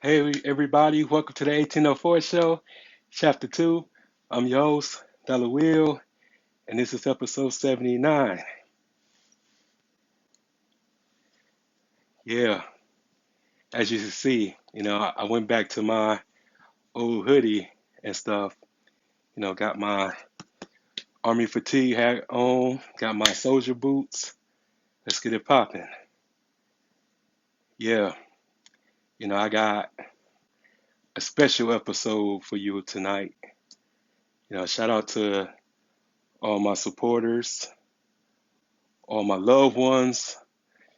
Hey everybody, welcome to the 1804 show, chapter 2. I'm your host, Dollar Will, and this is episode 79. Yeah, as you can see, I went back to my old hoodie and stuff, got my army fatigue hat on, got my soldier boots. Let's get it popping. Yeah, I got a special episode for you tonight. Shout out to all my supporters, all my loved ones,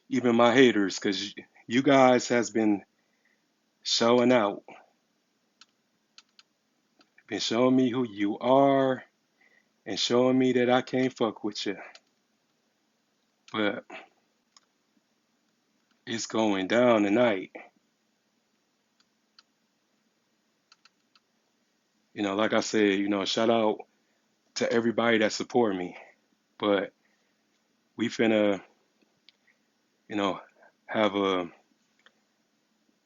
even my haters, because you guys has been showing out, been showing me who you are, and showing me that I can't fuck with you. But it's going down tonight. Like I said, shout out to everybody that support me. But we finna, you know, have a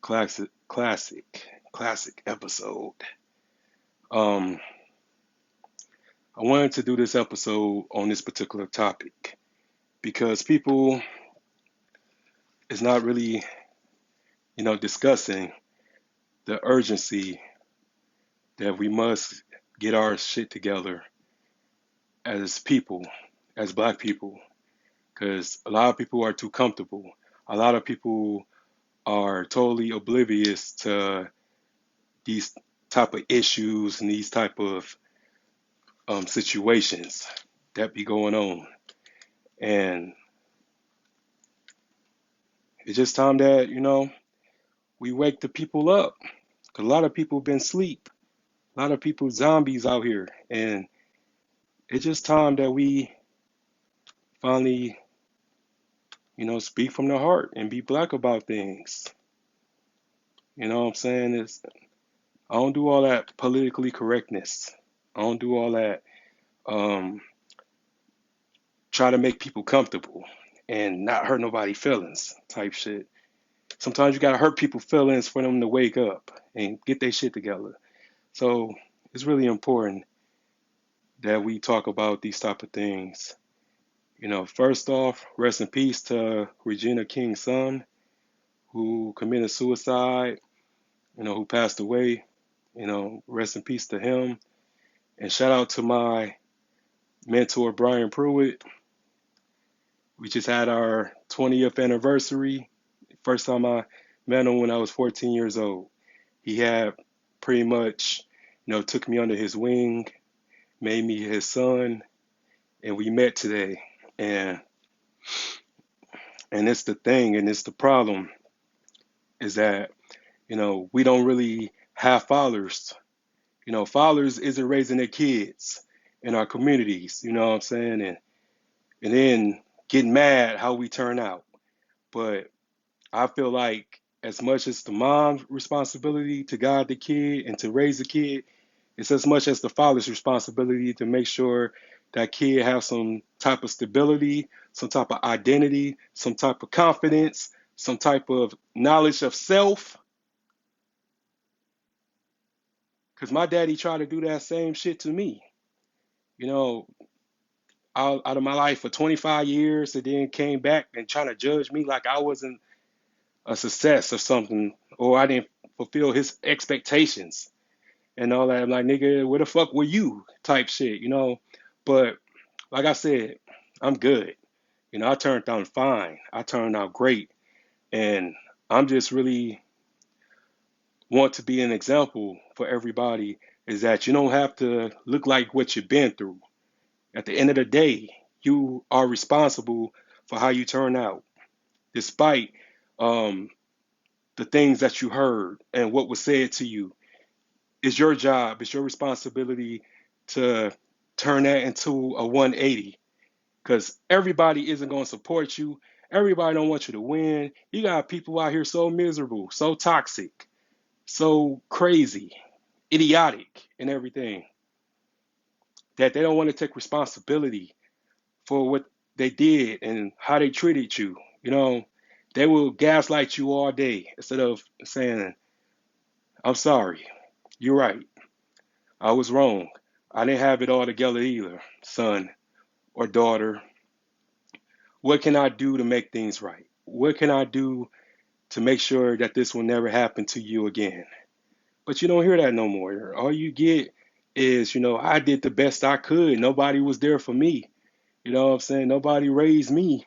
classic, classic, classic episode. Um, I wanted to do this episode on this particular topic because people is not really, discussing the urgency that we must get our shit together as people, as black people, because a lot of people are too comfortable. A lot of people are totally oblivious to these type of issues and these type of situations that be going on. And it's just time that, we wake the people up. 'Cause a lot of people been asleep. A lot of people zombies out here. And it's just time that we finally, speak from the heart and be black about things. You know what I'm saying? I don't do all that politically correctness. I don't do all that um, try to make people comfortable and not hurt nobody's feelings type shit. Sometimes you gotta hurt people's feelings for them to wake up and get their shit together. So it's really important that we talk about these type of things. First off, rest in peace to Regina King's son who committed suicide, who passed away. Rest in peace to him. And shout out to my mentor, Brian Pruitt. We just had our 20th anniversary. First time I met him when I was 14 years old. He had pretty much, took me under his wing, made me his son, and we met today. And it's the thing, and it's the problem, is that, we don't really have fathers. Fathers isn't raising their kids in our communities, you know what I'm saying? And then getting mad how we turn out. But I feel like as much as the mom's responsibility to guide the kid and to raise the kid, it's as much as the father's responsibility to make sure that kid have some type of stability, some type of identity, some type of confidence, some type of knowledge of self. Because my daddy tried to do that same shit to me. You know, out of my life for 25 years and then came back and trying to judge me like I wasn't a success or something, or I didn't fulfill his expectations and all that. I'm like, nigga, where the fuck were you? Type shit. But like I said, I'm good. I turned out fine. I turned out great. And I'm just really want to be an example for everybody is that you don't have to look like what you've been through. At the end of the day, you are responsible for how you turn out, despite um, the things that you heard and what was said to you. It's your job, it's your responsibility to turn that into a 180 because everybody isn't going to support you. Everybody don't want you to win. You got people out here so miserable, so toxic, so crazy, idiotic, and everything that they don't want to take responsibility for what they did and how they treated you. They will gaslight you all day instead of saying, I'm sorry. You're right. I was wrong. I didn't have it all together either, son or daughter. What can I do to make things right? What can I do to make sure that this will never happen to you again? But you don't hear that no more. All you get is, I did the best I could. Nobody was there for me. You know what I'm saying? Nobody raised me.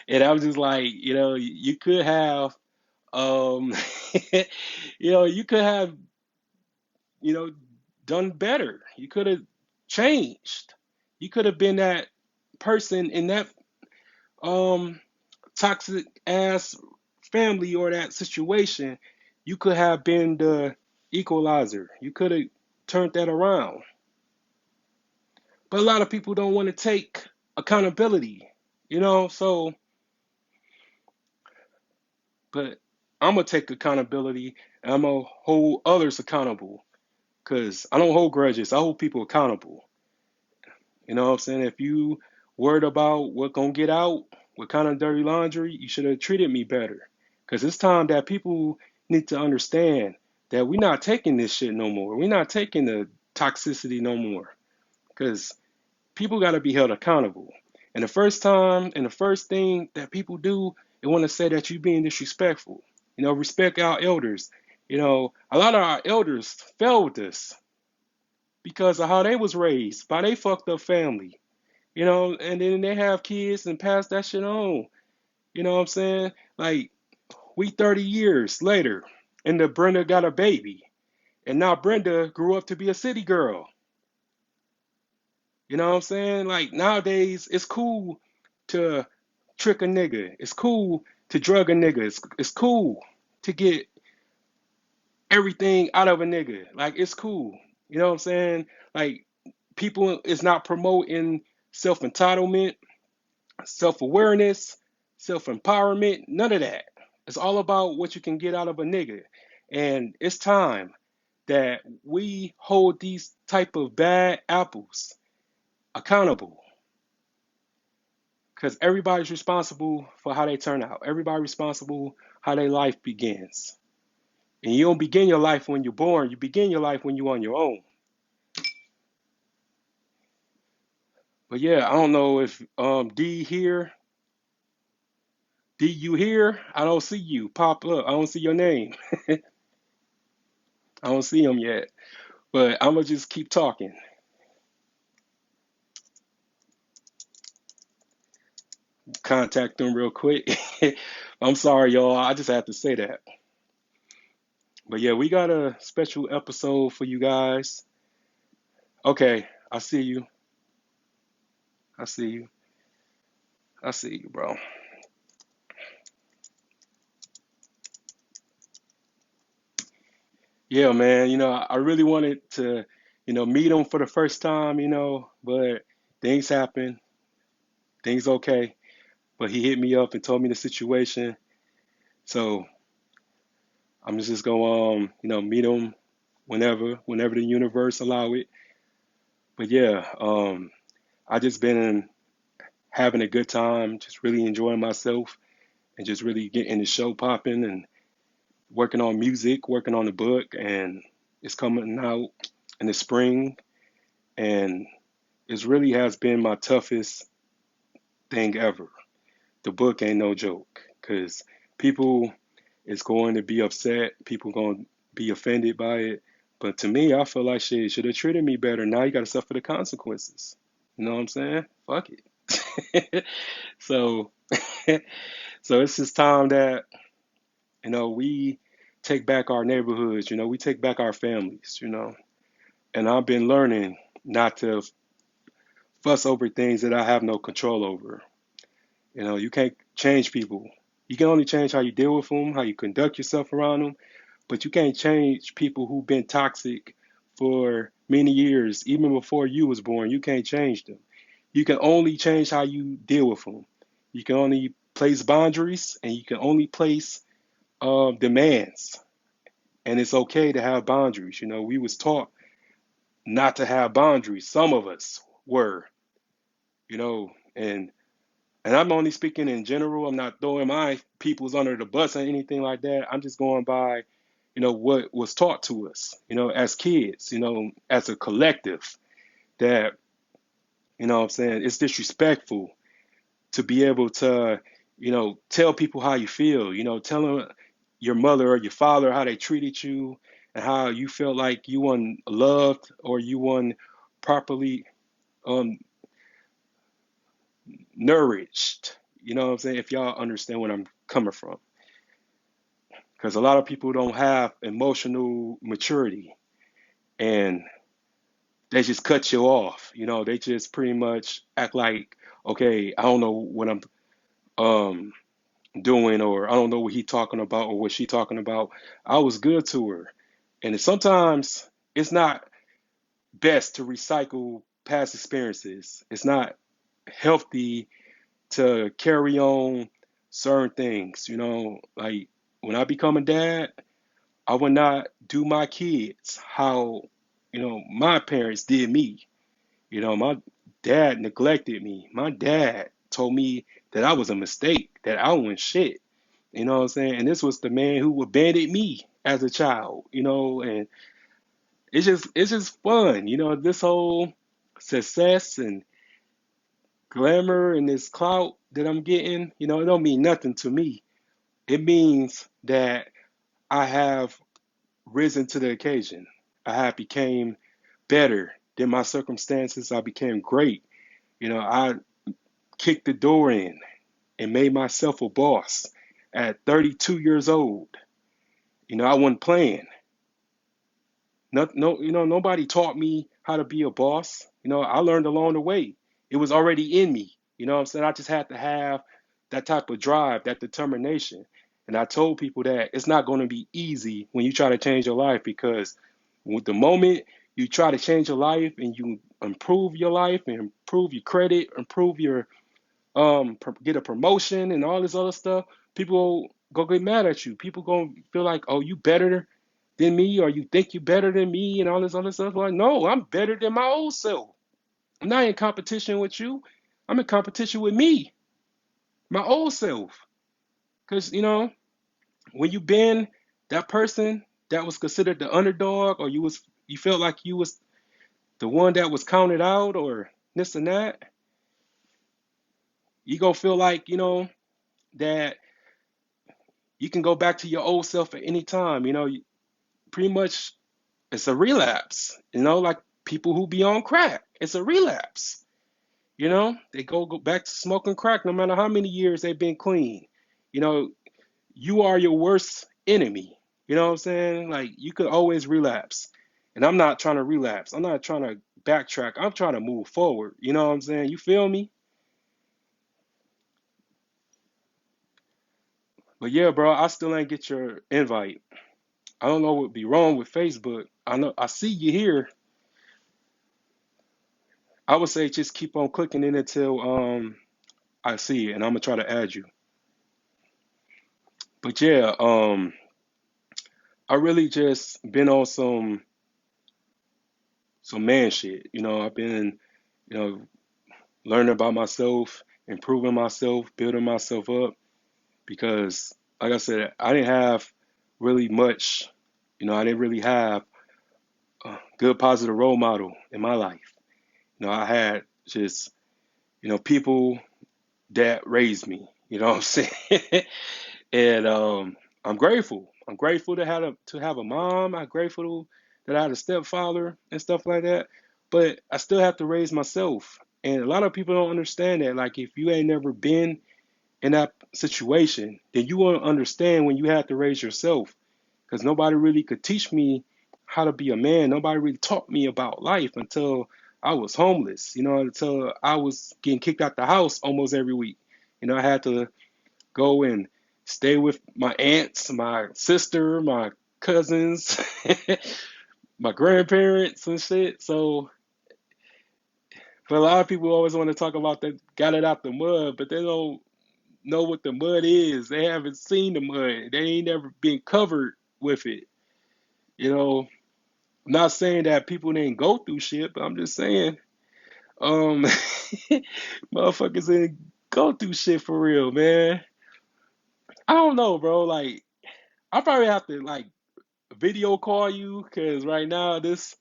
And I was just like, you could have, um, you could have, you know, done better. You could have changed. You could have been that person in that um toxic ass family or that situation. You could have been the equalizer. You could have turned that around. But a lot of people don't want to take accountability. So, but I'm gonna take accountability and I'm gonna hold others accountable because I don't hold grudges. I hold people accountable. You know what I'm saying? If you worried about what gonna get out, what kind of dirty laundry, you should have treated me better. Because it's time that people need to understand that we're not taking this shit no more. We're not taking the toxicity no more. Because people got to be held accountable. And the first time and the first thing that people do, they want to say that you're being disrespectful. Respect our elders. A lot of our elders failed us because of how they was raised by they fucked up family. And then they have kids and pass that shit on. You know what I'm saying? Like, we 30 years later, and the Brenda got a baby. And now Brenda grew up to be a city girl. You know what I'm saying? Like, nowadays, it's cool to trick a nigga. It's cool to drug a nigga. It's cool to get everything out of a nigga. Like, it's cool. You know what I'm saying? Like, people is not promoting self entitlement, self awareness, self empowerment, none of that. It's all about what you can get out of a nigga. And it's time that we hold these type of bad apples accountable because everybody's responsible for how they turn out. Everybody's responsible how their life begins. And you don't begin your life when you're born. You begin your life when you're on your own. But yeah, I don't know if D here. D, you here? I don't see you pop up. I don't see your name. I don't see him yet. But I'm gonna just keep talking. Contact them real quick. I'm sorry, y'all. I just have to say that. But yeah, we got a special episode for you guys. Okay, I see you. I see you. I see you, bro. Yeah, man. I really wanted to, meet him for the first time, but things happen. Things okay. But he hit me up and told me the situation. So I'm just gonna, meet him whenever the universe allow it. But yeah, I just been having a good time, just really enjoying myself and just really getting the show popping and working on music, working on the book, and it's coming out in the spring. And it really has been my toughest thing ever. The book ain't no joke because people is going to be upset. People going to be offended by it. But to me, I feel like shit should have treated me better. Now you got to suffer the consequences. You know what I'm saying? Fuck it. So, so it's just time that we take back our neighborhoods. We take back our families. And I've been learning not to fuss over things that I have no control over. You can't change people. You can only change how you deal with them, how you conduct yourself around them, but you can't change people who've been toxic for many years, even before you was born. You can't change them. You can only change how you deal with them. You can only place boundaries, and you can only place demands. And it's okay to have boundaries. We was taught not to have boundaries. Some of us were, and I'm only speaking in general. I'm not throwing my peoples under the bus or anything like that. I'm just going by, what was taught to us, as kids, as a collective, that, what I'm saying, it's disrespectful to be able to, tell people how you feel, tell them your mother or your father how they treated you and how you felt like you weren't loved or you weren't properly um, nourished. You know what I'm saying? If y'all understand where I'm coming from. Because a lot of people don't have emotional maturity and they just cut you off. They just pretty much act like, okay, I don't know what I'm um, doing, or I don't know what he talking about or what she talking about. I was good to her. And sometimes it's not best to recycle past experiences. It's not healthy to carry on certain things. Like when I become a dad, I would not do my kids how, my parents did me. My dad neglected me. My dad told me that I was a mistake, that I wasn't shit. You know what I'm saying? And this was the man who abandoned me as a child, and it's just fun, this whole success and glamour and this clout that I'm getting, it don't mean nothing to me. It means that I have risen to the occasion. I have became better than my circumstances. I became great. I kicked the door in and made myself a boss at 32 years old. I wasn't playing. No, nobody taught me how to be a boss. I learned along the way. It was already in me. What I'm saying? I just had to have that type of drive, that determination. And I told people that it's not going to be easy when you try to change your life, because with the moment you try to change your life and you improve your life and improve your credit, improve your get a promotion and all this other stuff, people go get mad at you. People gonna feel like, oh, you better than me, or you think you better than me and all this other stuff. Like, no, I'm better than my old self. I'm not in competition with you. I'm in competition with me, my old self. Because, when you been that person that was considered the underdog, or you felt like you was the one that was counted out or this and that, you gonna feel like, that you can go back to your old self at any time. Pretty much it's a relapse, like people who be on crack. It's a relapse. They go back to smoking crack no matter how many years they've been clean. You know, you are your worst enemy. You know what I'm saying? Like you could always relapse. And I'm not trying to relapse. I'm not trying to backtrack. I'm trying to move forward. You know what I'm saying? You feel me? But yeah, bro, I still ain't get your invite. I don't know what would be wrong with Facebook. I know I see you here. I would say just keep on clicking in until I see it, and I'm gonna try to add you. But yeah, I really just been on some man shit. I've been, you know, learning about myself, improving myself, building myself up, because like I said, I didn't have really much, I didn't really have a good positive role model in my life. I had just, people that raised me, you know what I'm saying? And I'm grateful. I'm grateful to have a mom. I'm grateful that I had a stepfather and stuff like that. But I still have to raise myself. And a lot of people don't understand that. Like if you ain't never been in that situation, then you won't understand when you have to raise yourself. Because nobody really could teach me how to be a man. Nobody really taught me about life until I was homeless. Until I was getting kicked out the house almost every week. I had to go and stay with my aunts, my sister, my cousins, my grandparents and shit. So, but a lot of people always want to talk about that got it out the mud, but they don't know what the mud is. They haven't seen the mud. They ain't never been covered with it. You know, I'm not saying that people didn't go through shit, but I'm just saying, um, motherfuckers didn't go through shit for real, man. I don't know, bro. Like, I probably have to like video call you because right now this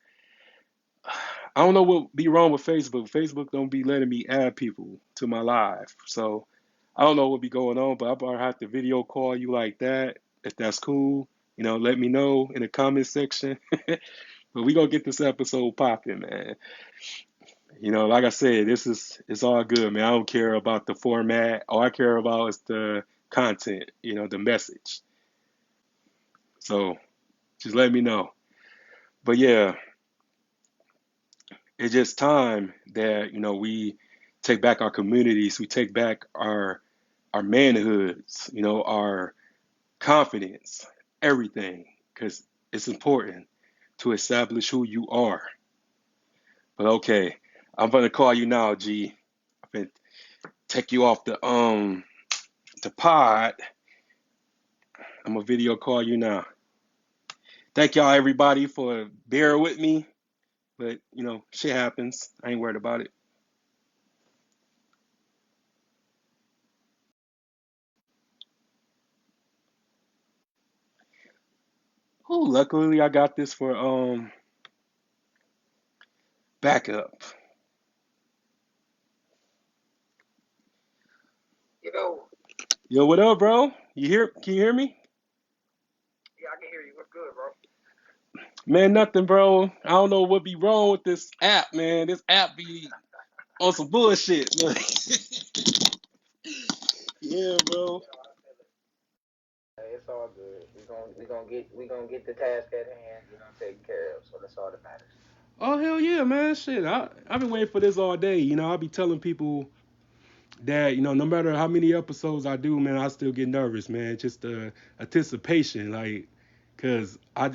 I don't know what be wrong with Facebook. Facebook don't be letting me add people to my live. So I don't know what be going on, but I probably have to video call you like that. If that's cool, let me know in the comment section. But we gonna get this episode popping, man. Like I said, it's all good, man. I don't care about the format. All I care about is the content, the message. So just let me know. But yeah, it's just time that, we take back our communities, we take back our manhoods, our confidence, everything, because it's important to establish who you are. But okay, I'm gonna call you now, G. I'm gonna take you off the pod. I'm gonna video call you now. Thank y'all everybody for bearing with me, but shit happens. I ain't worried about it. Oh, luckily I got this for backup. You know, Yo, what up, bro? Can you hear me? yeah, I can hear you. What's good, bro? Man, nothing, bro. I don't know what be wrong with this app, man. This app be on some bullshit. Yeah, bro. You know, I feel it. Hey, it's all good. We gonna get the task at hand. Taken care of. So that's all that matters. Oh hell yeah, man. Shit, I've been waiting for this all day. I'll be telling people that no matter how many episodes I do, man, I still get nervous, man. Just the anticipation, like, cause I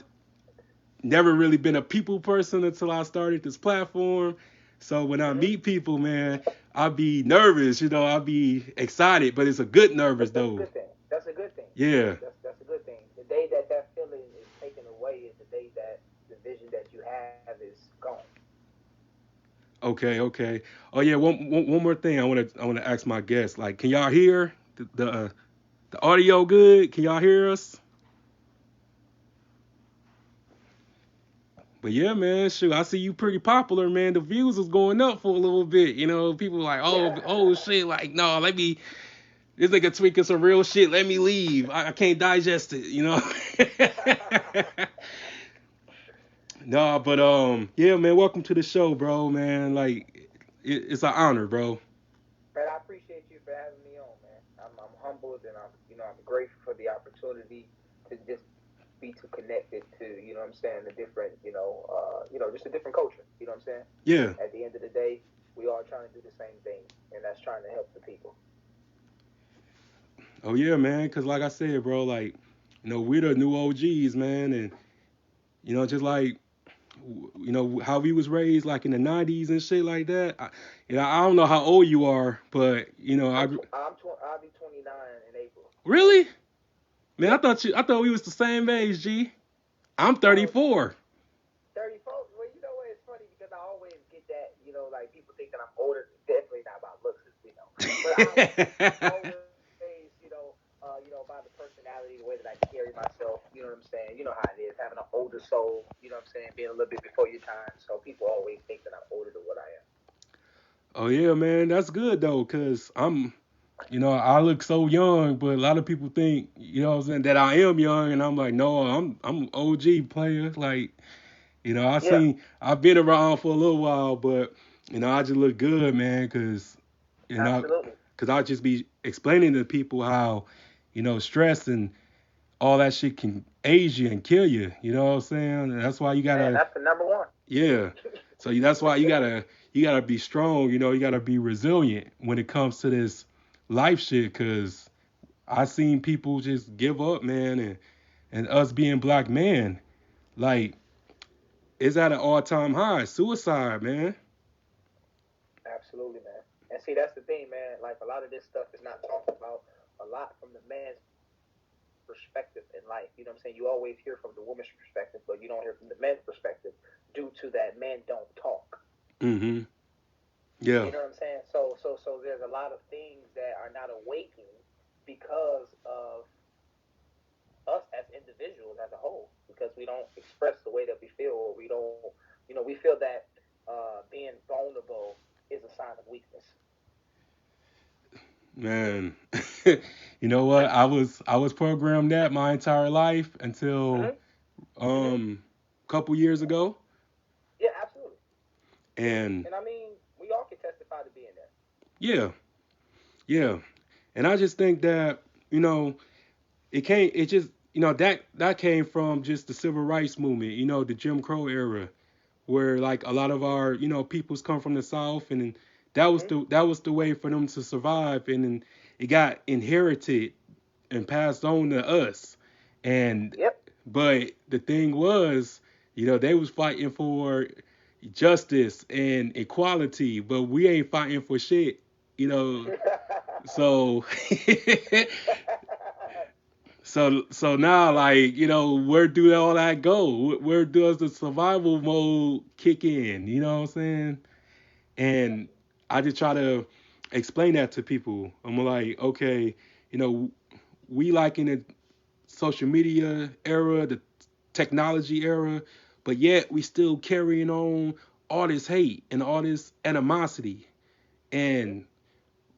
never really been a people person until I started this platform. So when I Hmm. meet people, man, I be nervous. I be excited, but it's a good nervous But that's a though. good thing. That's a good thing. Yeah. That's a good thing. The day that that feeling is taken away is the day that the vision that you have is gone. Okay. Okay. Oh yeah. One more thing. I wanna ask my guests. Like, can y'all hear the audio good? Can y'all hear us? But yeah, man, shoot, I see you pretty popular, man. The views was going up for a little bit. People were like, oh shit, like, no, let me. This nigga tweaking some real shit. Let me leave. I can't digest it. No, but yeah, man. Welcome to the show, bro, man. Like, it's an honor, bro. Man, I appreciate you for having me on, man. I'm humbled and I'm grateful for the opportunity to just be too connected to, what I'm saying, the different, just a different culture. You know what I'm saying? Yeah. At the end of the day, we all trying to do the same thing, and that's trying to help the people. Oh yeah, man. Cause like I said, bro, like, we're the new OGs, man, and just like how we was raised like in the 90s and shit like that. I don't know how old you are, but I'll be 29 in April. really, man, Yep. I thought we was the same age. G, I'm Well, 34. 34. Well, you know what? It's funny because I always get that. Like people think that I'm older. Definitely not about looks, but always, by the personality, the way that I carry myself. You know what I'm saying? You know how it is having an older soul. You know what I'm saying? Being a little bit before your time. So people always think that I'm older than what I am. Oh yeah, man, that's good though, cause I look so young, but a lot of people think, what I'm saying, that I am young, and I'm like, no, I'm OG player. Like, Yeah, I've been around for a little while, but I just look good, man, cause you know, absolutely. cause I just be explaining to people how, stress and all that shit can age you and kill you. You know what I'm saying? And that's why you Man, gotta, that's the number one. yeah. So that's why you gotta be strong. You gotta be resilient when it comes to this life shit. Cause I seen people just give up, man, and us being black men, like, it's at an all time high. Suicide, man. Absolutely, man. And see, that's the thing, man. Like a lot of this stuff is not talked about a lot from the man's perspective in life. You know what I'm saying? You always hear from the woman's perspective, but you don't hear from the man's perspective due to that men don't talk. Mm-hmm. Yeah. You know what I'm saying? So there's a lot of things that are not awakened because of us as individuals as a whole. Because we don't express the way that we feel, or we don't, we feel that being vulnerable is a sign of weakness. Man, you know what? I was programmed that my entire life until Hmm. Hmm. couple years ago, Yeah, absolutely. and And I mean, we all can testify to being there. yeah, yeah, and I just think that you know it came, it just that came from just the civil rights movement, the Jim Crow era, where like a lot of our peoples come from the South, and Hmm. that was the way for them to survive, and then it got inherited and passed on to us. And Yep. but the thing was, they was fighting for justice and equality, but we ain't fighting for shit, you know. So so now, like, where do all that go? Where does the survival mode kick in? You know what I'm saying? And I just try to explain that to people. I'm like, okay, you know, we like in the social media era, the technology era, but yet we still carrying on all this hate and all this animosity. Hmm. And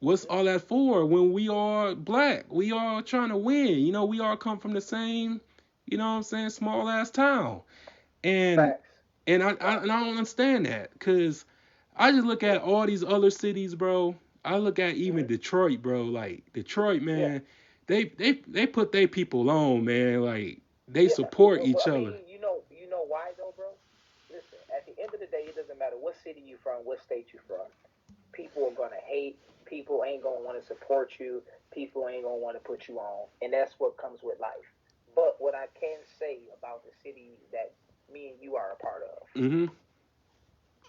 what's all that for when we are black? We are trying to win. We all come from the same, what I'm saying, small ass town. And Facts. and I don't understand that, because I just look at all these other cities, bro. I look at even Hmm. Detroit, bro. Like Detroit, Yeah. man, they put their people on, man. Like they Yeah. support Well, each I other. mean, you know why though, bro? Listen, at the end of the day, it doesn't matter what city you from, what state you from. People are gonna hate. People ain't gonna want to support you. People ain't gonna want to put you on, and that's what comes with life. But what I can say about the city that me and you are a part of, Mhm.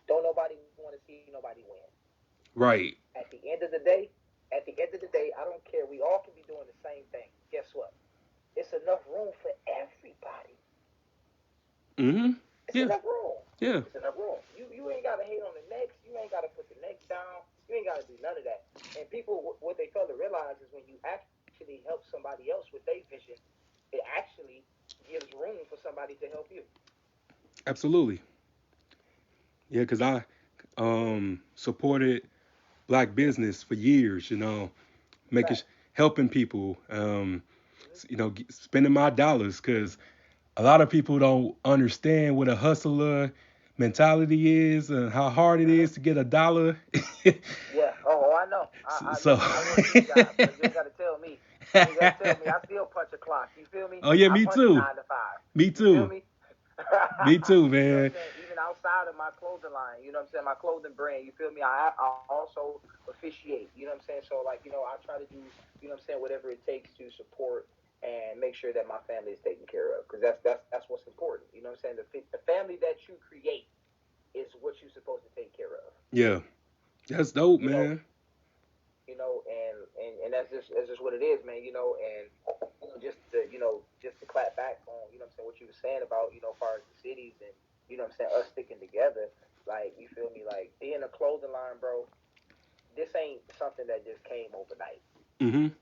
don't nobody want to see nobody win. Right. At the end of the day, I don't care. We all can be doing the same thing. Guess what? It's enough room for everybody. Mhm. It's Yeah. enough room. Yeah. It's enough room. You ain't gotta hate on the next. You ain't gotta put the next down. You ain't gotta do none of that. And people, what they fail to realize is when you actually help somebody else with their vision, it actually gives room for somebody to help you. Absolutely. Yeah, because I supported black business for years. Making Facts. helping people. Hmm. Spending my dollars, because a lot of people don't understand what a hustler mentality is and how hard it Hmm. is to get a dollar. Yeah. Oh, I know. I So, listen. I work 2 jobs, so you ain't gotta tell me. You ain't gotta tell me. I still punch a clock. You feel me? oh yeah, I me punch a too. 9 to 5. Me You feel too. me? Me too, You know what man. I'm saying? Even outside of my clothing line, you know what I'm saying? My clothing brand, you feel me? I also officiate, you know what I'm saying? So, like, I try to do, you know what I'm saying, whatever it takes to support and make sure that my family is taken care of. Because that's what's important. You know what I'm saying? The family that you create is what you're supposed to take care of. Yeah, that's dope, You know, man. and that's just what it is, man. And just to clap back on, you know what I'm saying, what you were saying about, as far as the cities and, you know what I'm saying, us sticking together. Like, you feel me? Like, being a clothing line, bro, this ain't something that just came overnight. Mhm.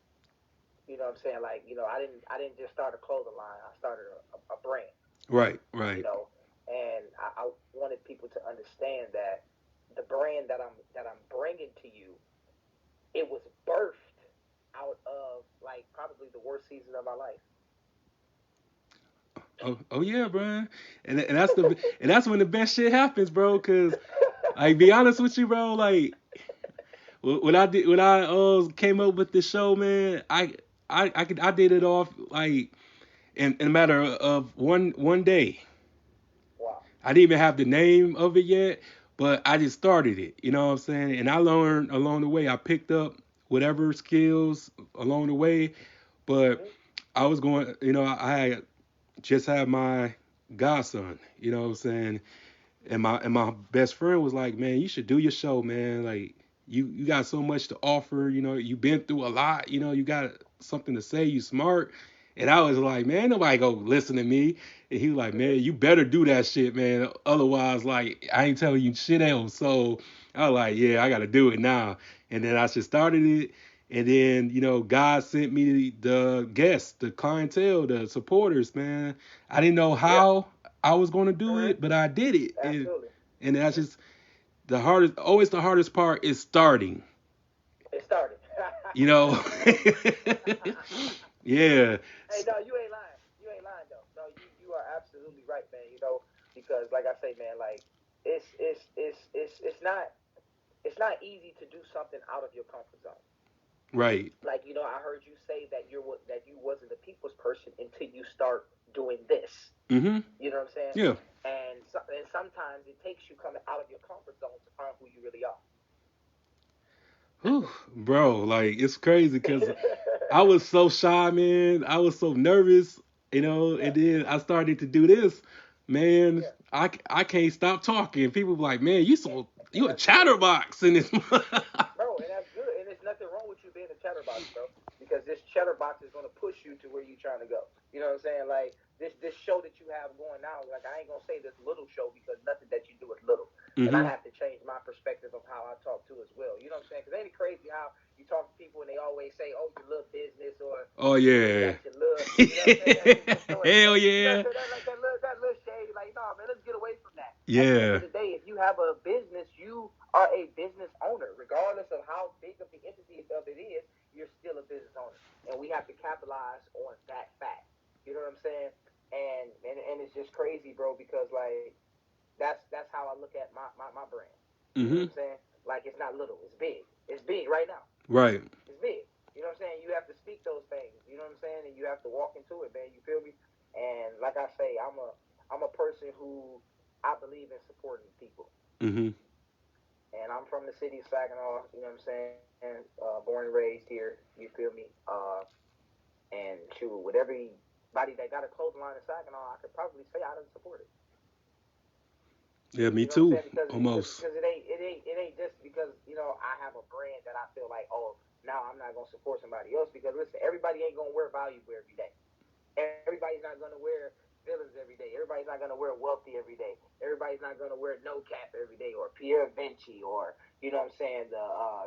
You know what I'm saying? Like, I didn't just start a clothing line. I started a brand. Right, You right. know, and I wanted people to understand that the brand that I'm bringing to you, it was birthed out of, like, probably the worst season of my life. Oh yeah, bro. And that's when the best shit happens, bro. Cause I be honest with you, bro. Like when I came up with this show, man, I did it off like in a matter of one day. Wow. I didn't even have the name of it yet, but I just started it. You know what I'm saying? And I learned along the way. I picked up whatever skills along the way, but Hmm. I was going. I had just had my godson. You know what I'm saying? And my best friend was like, man, you should do your show, man. Like you got so much to offer. You've been through a lot. You got something to say. You smart. And I was like, man, nobody go listen to me. And he was like, Hmm. man, you better do that shit, man. Otherwise, like, I ain't telling you shit else. So I was like, yeah, I got to do it now. And then I just started it. And then, God sent me the guests, the clientele, the supporters, man. I didn't know Yeah. how I was going to do Hmm. it, but I did it. Absolutely. And that's Hmm. just always the hardest part is starting, It started. you know? Yeah. Hey, no, you ain't lying. You ain't lying though. No, you are absolutely right, man. Because like I say, man, like it's not easy to do something out of your comfort zone. Right. Like I heard you say that you wasn't a people's person until you start doing this. Mm-hmm. You know what I'm saying? Yeah. And sometimes it takes you coming out of your comfort zone to find who you really are. Whew, bro, like it's crazy because I was so shy, man. I was so nervous, and Yeah, then I started to do this, man. yeah, I can't stop talking. People be like, man, and you a that's good. chatterbox in this. Bro, and that's good. And there's nothing wrong with you being a chatterbox, bro. Because this chatterbox is gonna push you to where you're trying to go. You know what I'm saying? Like this show that you have going now, like I ain't gonna say this little show because nothing that you do is little. And I Hmm. have to change my perspective of how I talk to as well. You know what I'm saying? Because ain't it crazy how you talk to people and they always say, "Oh, your little business," or Oh you yeah. got your little, you know what I'm saying? That's just throwing, Hell you know what yeah. I'm saying? That like that little shade. Like, no, man, let's get away from that. At the end Yeah. of the day, if you have a business, you are a business owner, regardless of how big of the entity of it is. You're still a business owner, and we have to capitalize on that fact. You know what I'm saying? And it's just crazy, bro, because like that's how I look at my brand. You know Hmm. what I'm saying? Like it's not little, it's big. It's big right now. Right. It's big. You know what I'm saying? You have to speak those things. You know what I'm saying? And you have to walk into it, man. You feel me? And like I say, I'm a person who I believe in supporting people. Hmm. And I'm from the city of Saginaw. You know what I'm saying? Born and raised here. You feel me? And shoot, with everybody that got a clothing line in Saginaw, I could probably say I done support it. Yeah, me You know what I'm too. saying? Because because Almost. because it ain't just because I have a brand that I feel like, oh, now I'm not gonna support somebody else, because listen, everybody ain't gonna wear valuable every day. Everybody's not gonna wear villains every day. Everybody's not gonna wear wealthy every day. Everybody's not gonna wear no cap every day, or Pierre Vinci, or you know what I'm saying, the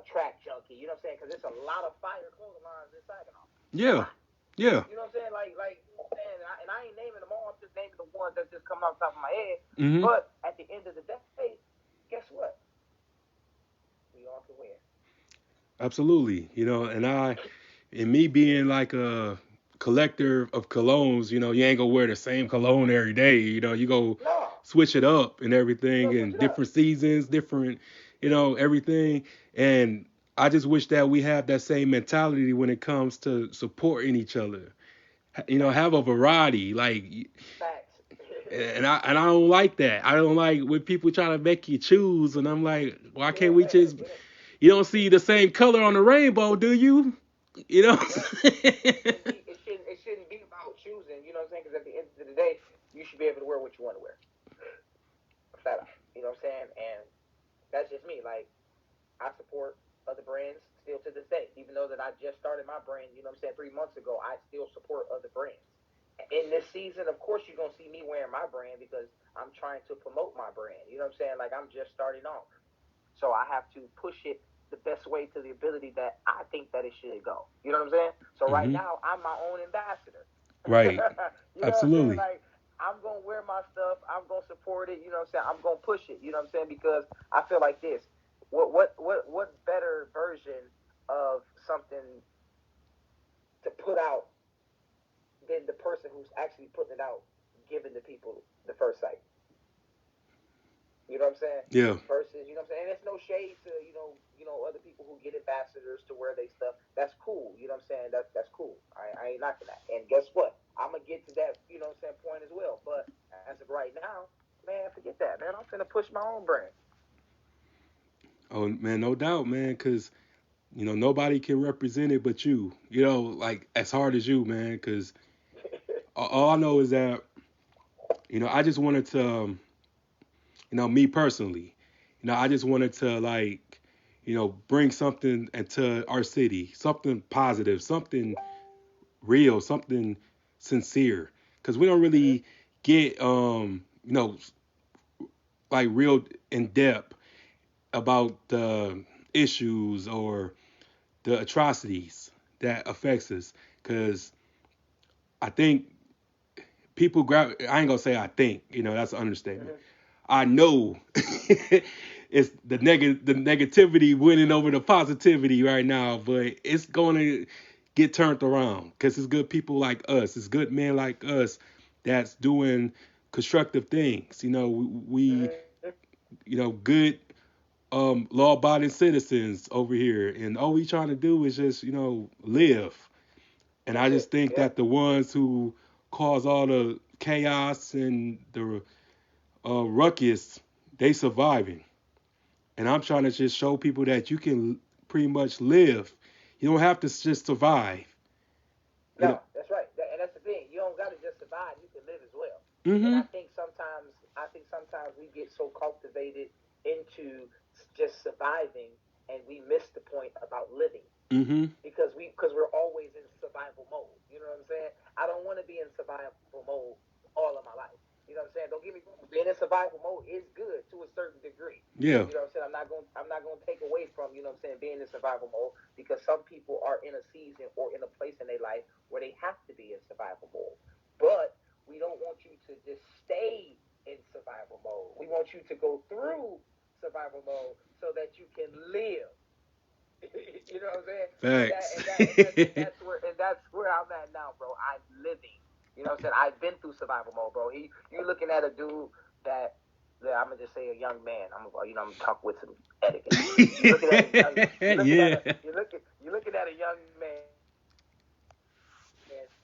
track junkie. You know what I'm saying? Because there's a lot of fire clothing lines in Saginaw. It's a Yeah. lot. Yeah. You know what I'm saying? Like you know what I'm saying? And I ain't naming them all. I'm just naming the ones that's just coming off the top of my head. Hmm. But at the end of the day, guess what? We all can win. Absolutely. And me being like a collector of colognes, you ain't gonna wear the same cologne every day. You go No, switch it up and you everything, gonna switch and it up. different seasons, different, everything. And I just wish that we have that same mentality when it comes to supporting each other. Facts, Have a variety, like, facts. and I don't like that. I don't like when people try to make you choose, and I'm like, why can't Yeah, we just? it ain't. You don't see the same color on the rainbow, do you? You know. Right. It shouldn't be about choosing. You know what I'm saying? Because at the end of the day, you should be able to wear what you want to wear, flat out. You know what I'm saying? And that's just me. Like I support other brands still to this day, even though that I just started my brand. You know what I'm saying? 3 months ago, I still support other brands. In this season, of course, you're gonna see me wearing my brand because I'm trying to promote my brand. You know what I'm saying? Like I'm just starting off, so I have to push it the best way to the ability that I think that it should go. You know what I'm saying? So right Hmm. now, I'm my own ambassador. Right. You know what I'm saying? Absolutely. Like I'm gonna wear my stuff. I'm gonna support it. You know what I'm saying? I'm gonna push it. You know what I'm saying? Because I feel like this. What better version of something to put out than the person who's actually putting it out, giving the people the first sight? You know what I'm saying? Yeah. Versus, you know what I'm saying? And it's no shade to, other people who get ambassadors to wear their stuff. That's cool. You know what I'm saying? That's cool. I ain't knocking that. And guess what? I'm gonna get to that, point as well. But as of right now, man, forget that, man. I'm finna push my own brand. Oh man, no doubt, man. Cause nobody can represent it but you. Like as hard as you, man. Cause all I know is that I just wanted to, me personally, I just wanted to like, bring something into our city, something positive, something real, something sincere. Cause we don't Hmm. really get, like real in depth about the issues or the atrocities that affects us. Because I think people grab. I ain't gonna say I think. That's an understatement. Mm-hmm. I know it's the negativity winning over the positivity right now, but it's gonna get turned around because it's good people like us, it's good men like us that's doing constructive things. We Mm-hmm. good law-abiding citizens over here, and all we trying to do is just live. And I That's just it. think Yep. that the ones who cause all the chaos and the ruckus, they surviving. And I'm trying to just show people that you can pretty much live. You don't have to just survive. You know. No, that's right. And that's the thing. You don't got to just survive. You can live as well. And Mhm. I think sometimes we get so cultivated into just surviving, and we miss the point about living Mhm. because we're always in survival mode. You know what I'm saying? I don't want to be in survival mode all of my life. You know what I'm saying? Don't get me wrong. Being in survival mode is good to a certain degree. Yeah. You know what I'm saying? I'm not going to take away from, you know what I'm saying, being in survival mode because some people are in a season or in a place in their life where they have to be in survival mode. But we don't want you to just stay in survival mode. We want you to go through survival mode so that you can live. You know what I'm saying? Facts. And that's where I'm at now, bro. I'm living. You know what I'm saying? I've been through survival mode, bro. You looking at a dude that I'm gonna just say a young man. I'm talk with some etiquette. You looking at a young Yeah. you're looking at a young man.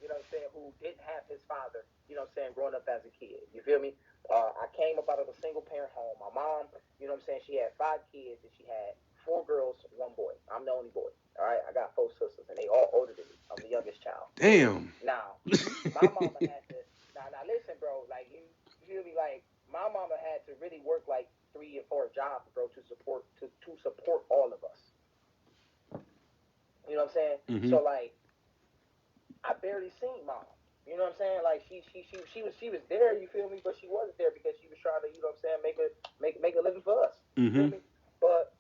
You know what I'm saying? Who didn't have his father. You know what I'm saying? Growing up as a kid. You feel me? I came up out of a single parent home. My mom, you know what I'm saying? She had 5 kids and she had 4 girls, 1 boy. I'm the only boy. All right, I got 4 sisters and they all older than me. I'm the youngest child. Damn. Now, my mama had to. Now listen, bro. Like you feel me? Like my mama had to really work like 3 or 4 jobs, bro, to support all of us. You know what I'm saying? So Mhm. like I barely seen mom. You know what I'm saying? Like she was there. You feel me? But she wasn't there because she was trying to, you know what I'm saying, make a living for us. You feel Mhm. me? But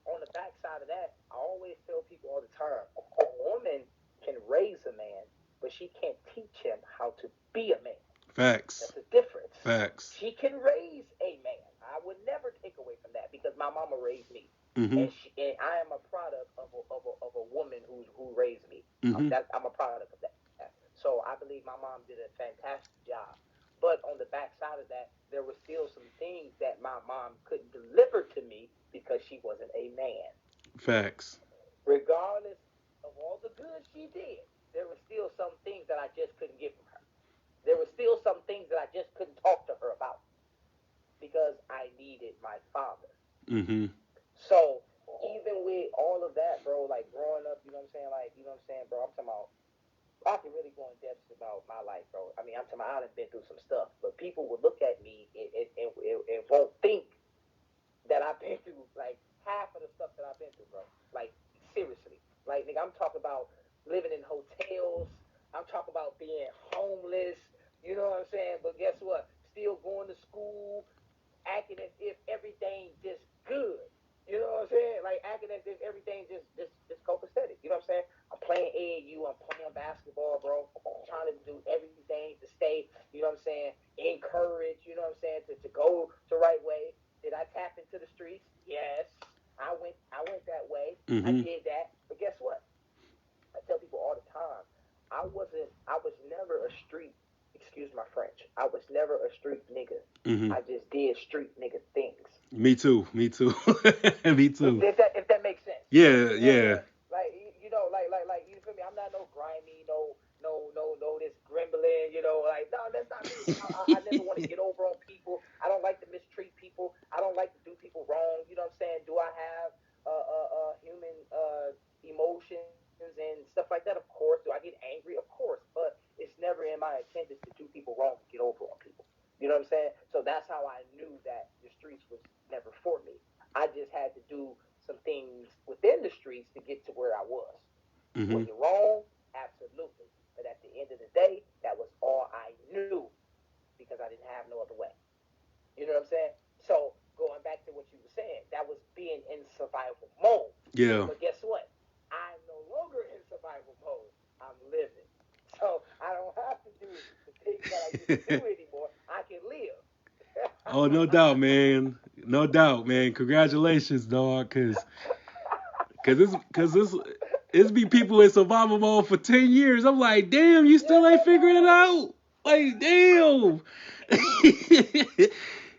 on the backside of that, I always tell people all the time, a woman can raise a man, but she can't teach him how to be a man. Facts. That's the difference. Facts. She can raise a man. I would never take away from that because my mama raised me, Mhm. and I am a product of a woman who raised me. Mhm. I'm a product of that. So I believe my mom did a fantastic job. But on the backside of that, there were still some things that my mom couldn't deliver to me because she wasn't a man. Facts. Regardless of all the good she did, there were still some things that I just couldn't get from her. There were still some things that I just couldn't talk to her about because I needed my father. Mhm. So even with all of that, bro, like growing up, you know what I'm saying? Like, you know what I'm saying, bro? I'm talking about I can really go in depth about my life, bro. I mean, I'm talking about I've been through some stuff, but people would look at me and won't think that I've been through like half of the stuff that I've been through, bro. Like seriously, like nigga, I'm talking about living in hotels. I'm talking about being homeless. You know what I'm saying? But guess what? Still going to school, acting as if everything just good. You know what I'm saying? Like acting as if everything just copacetic. You know what I'm saying? I'm playing AAU. I'm playing basketball, bro. I'm trying to do everything to stay. You know what I'm saying? Encourage. You know what I'm saying? To go the right way. Did I tap into the streets? Yes. I went that way. I Mhm. did that. But guess what? I tell people all the time, I was never a street, excuse my French, I was never a street nigga. Mhm. I just did street nigga things. Me too. Me too. Me too. If that makes sense. Yeah. You know what I'm Yeah. saying? Like you know, like you feel me? I'm not no grimy, no this grimbling, you know, like no, that's not me. I never want to get over on people. I don't like to mistreat people. I don't like to do people wrong. You know what I'm saying? Do I have human emotions and stuff like that? Of course. Do I get angry? Of course. But it's never in my intentions to do people wrong and get over on people. You know what I'm saying? So that's how I knew that the streets was never for me. I just had to do some things within the streets to get to where I was. Was Mhm. it wrong? Absolutely. But at the end of the day, that was all I knew because I didn't have no other way. You know what I'm saying? So going back to what you were saying, that was being in survival mode. Yeah. But guess what? I do anymore. I can live. Oh, no doubt, man. No doubt, man. Congratulations, dog. Cause it's be people in survival mode for 10 years. I'm like, damn, you Yeah, still ain't figuring it no. out. Like, damn.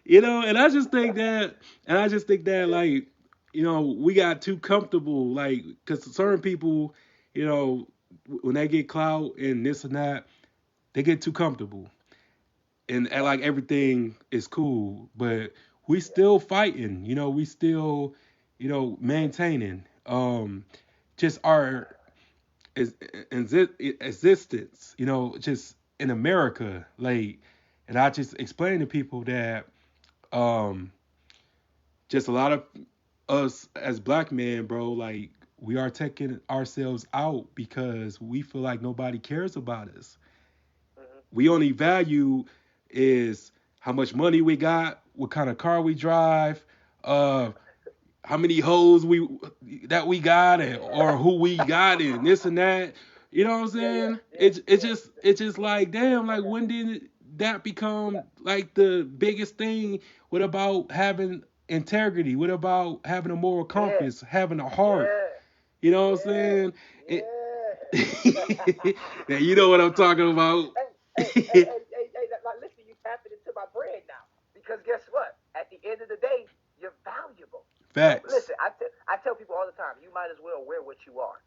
And I just think that, like, we got too comfortable, like, cause certain people, you know, when they get clout and this and that, they get too comfortable and act Yep. like everything is cool, but we Yep. still fighting. We still, maintaining just our is, existence. Just in America, like, and I just explain to people that um, just a lot of us as black men, bro, like we are taking ourselves out because we feel like nobody cares about us. Hmm. We only value is how much money we got, what kind of car we drive, uh, how many hoes we got, or who we got, and this and that. You know what I'm Yeah, yeah, saying? yeah, It's yeah. just like, damn, like, when did that become like the biggest thing? What about having integrity? What about having a moral Yeah, compass, having a heart? yeah, You know what I'm yeah, saying? It, yeah. now you know what I'm talking about. Like, listen, you tapping into my brain now. Because guess what? At the end of the day, you're valuable. No, Facts. listen, I tell people all the time, you might as well wear what you are.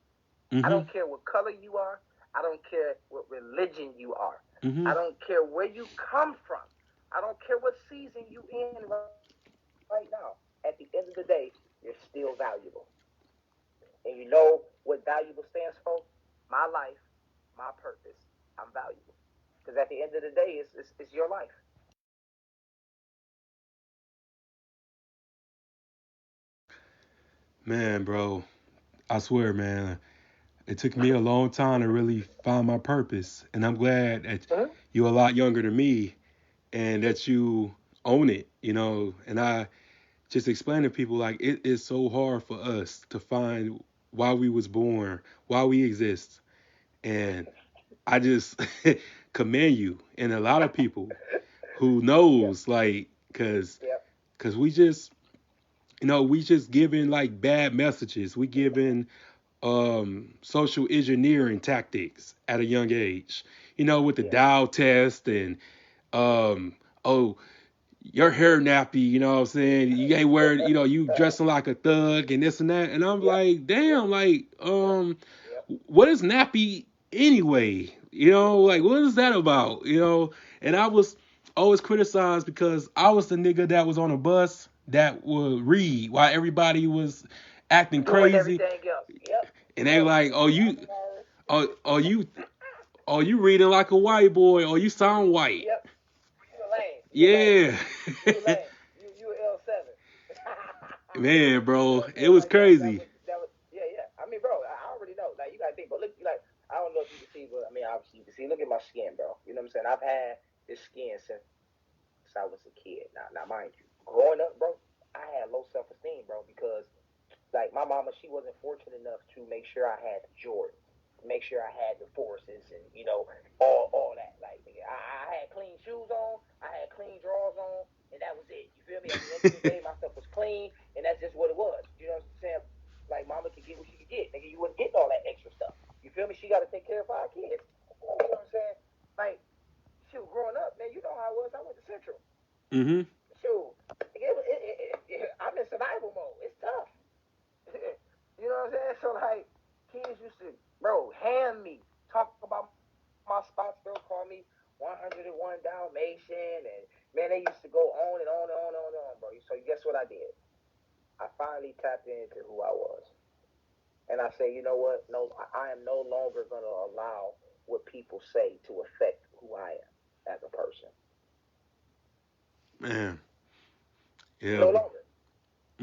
I Mhm. don't care what color you are. I don't care what religion you are. I Mhm. don't care where you come from. I don't care what season you in right now. At the end of the day, you're still valuable. And you know what valuable stands for? My life, my purpose. I'm valuable. Because at the end of the day, it's your life. Man, bro, I swear, man, it took me a long time to really find my purpose, and I'm glad that Mhm. you're a lot younger than me and that you own it. And I just explain to people, like, it is so hard for us to find why we was born, why we exist, and I just commend you and a lot of people who Yep. knows, like, Yep. cause we just giving like bad messages. We giving social engineering tactics at a young age. With the Yeah. Dow test and oh, your hair nappy. You know what I'm saying? You ain't wearing. You dressing like a thug and this and that. And I'm Yep. like, Yep. damn, like, Yep. Yep. what is nappy anyway? Like, what is that about? And I was always criticized because I was the nigga that was on a bus that would read while everybody was acting Doing crazy, everything else. Yep. and they Bro. like, oh, I'm you, sorry. oh, you reading like a white boy, or you sound white. Yep. You a lame. You a lame. Yeah. You a lame. You a L7. Man, You bro, know what I'm it saying? was Like crazy. that was yeah, yeah. I mean, bro, I already know. Like you gotta think, but look, you like I don't know if you can see, but I mean obviously you can see. Look at my skin, bro. You know what I'm saying? I've had this skin since I was a kid. Now mind you, growing up, bro, I had low self esteem, bro, because like my mama, she wasn't fortunate enough to make sure I had the Jordans, make sure I had the forces, and all that. Like I had clean shoes on, I had clean drawers on, and that was it. You feel me? At the end of the day, my stuff was clean, and that's just what it was. You know what I'm saying? Like mama could get what she could get, nigga. You wasn't getting all that extra stuff. You feel me? She got to take care of 5 kids. You know what I'm saying? Like shoot, growing up, man, you know how I was. I went to Central. Mhm. Shoot, I'm in survival mode. It's tough. You know what I'm saying? So like, kids used to, bro, hand me, talk about my spots, bro, call me 101 Dalmatian, and man, they used to go on and on and on and on and on, bro. So guess what I did? I finally tapped into who I was, and I say, you know what? No, I am no longer gonna allow what people say to affect who I am as a person. Man. Yeah. No longer.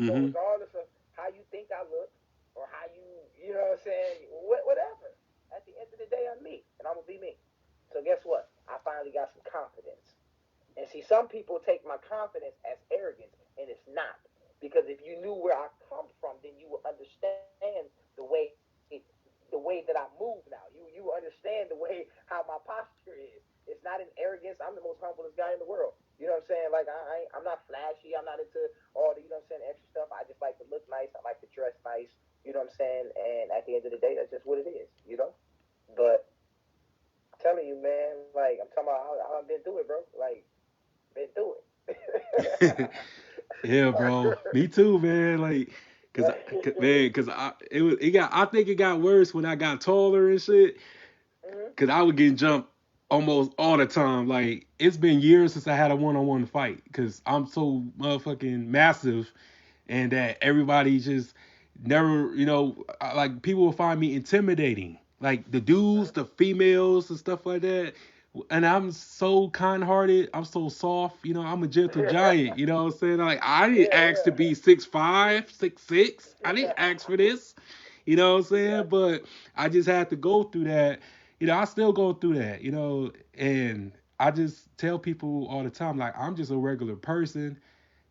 So Mhm. regardless of how you think I look or how you know what I'm saying, whatever. At the end of the day, I'm me, and I'm gonna be me. So guess what? I finally got some confidence. And see, some people take my confidence as arrogance, and it's not. Because if you knew where I come from, then you would understand the way that I move now. You understand the way how my posture is. It's it's not an arrogance. I'm the most humblest guy in the world. You know what I'm saying? Like I'm not flashy. I'm not into all the, you know what I'm saying, extra stuff. I just like to look nice. I like to dress nice. You know what I'm saying? And at the end of the day, that's just what it is. You know. But I'm telling you, man, like I'm talking about how I've been through it, bro. Like been through it. Yeah, bro. Me too, man. Like, cause it got. I think it got worse when I got taller and shit. Mhm. Cause I would get jumped almost all the time. Like, it's been years since I had a one-on-one fight. Cause I'm so motherfucking massive, and that everybody just never, like people will find me intimidating. Like the dudes, Mhm. the females, and stuff like that. And I'm so kind-hearted. I'm so soft. I'm a gentle giant. You know what I'm saying? Like I didn't Yeah, ask to yeah. be 6'5", 6'6". I didn't ask for this. You know what I'm saying? Exactly. But I just had to go through that. I still go through that. And I just tell people all the time, like I'm just a regular person.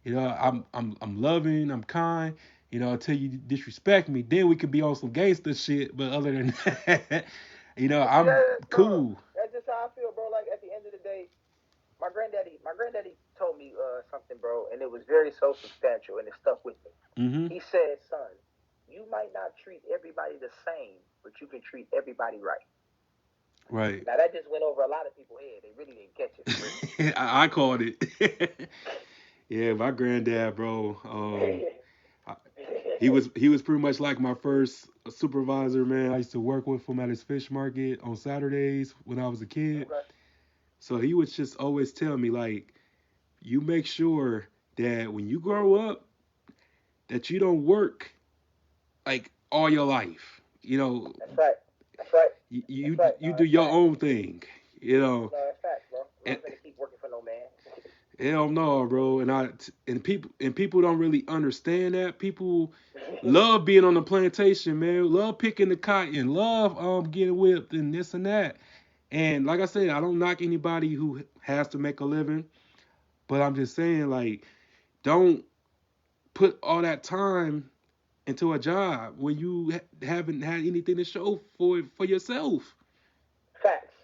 Mhm. I'm loving, I'm kind. Until you disrespect me, then we could be on some gangster shit. But other than that, See I'm that, bro? cool. That's just how I feel, bro. Like at the end of the day, my granddaddy told me something, bro, and it was very so substantial, and it stuck with me. Hmm. He said, "Son, you might not treat everybody the same, but you can treat everybody right." Right. Now that just went over a lot of people's head. They really didn't catch it for real. I called it. Yeah, my granddad, bro. I- he was pretty much like my first supervisor, man. I used to work with him at his fish market on Saturdays when I was a kid. Okay. So he would just always tell me like, you make sure that when you grow up, that you don't work like all your life. That's right. That's right. You That's you, right. No, you do that's your facts. own thing. You know, No, that's facts, bro. I'm and not gonna keep working for no man. hell no, bro. And people don't really understand that. People love being on the plantation, man. Love picking the cotton. Love getting whipped and this and that. And like I said, I don't knock anybody who has to make a living, but I'm just saying like, don't put all that time into a job when you haven't had anything to show for yourself. Facts.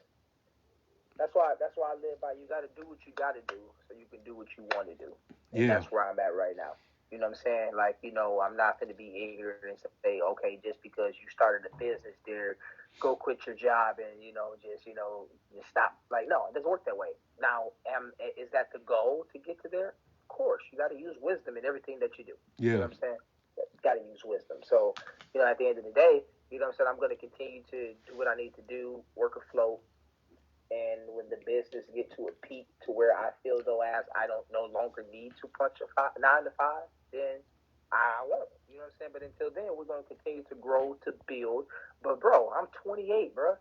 That's why I live by. You got to do what you got to do so you can do what you want to do, and Yeah, that's where I'm at right now. You know what I'm saying? Like, I'm not going to be ignorant and say, okay, just because you started a business there, go quit your job and just stop. Like, no, it doesn't work that way. Now, is that the goal to get to there? Of course, you got to use wisdom in everything that you do. You yeah, know what I'm saying? You got to use wisdom. So, at the end of the day, what I'm saying, I'm going to continue to do what I need to do, work afloat, and when the business get to a peak to where I feel though as I don't no longer need to punch a 9 to 5, then I won't. You know what I'm saying? But until then, we're gonna continue to grow, to build. But bro, I'm 28, bro.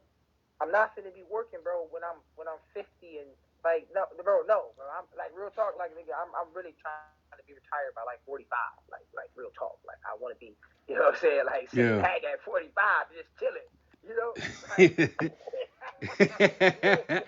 I'm not gonna be working, bro, when I'm 50 and like no, bro, no, bro. I'm like real talk, like nigga, I'm really trying to be retired by like 45, like real talk. Like I want to be, you know what I'm saying, like sitting yeah. back at 45, just chilling. You know, like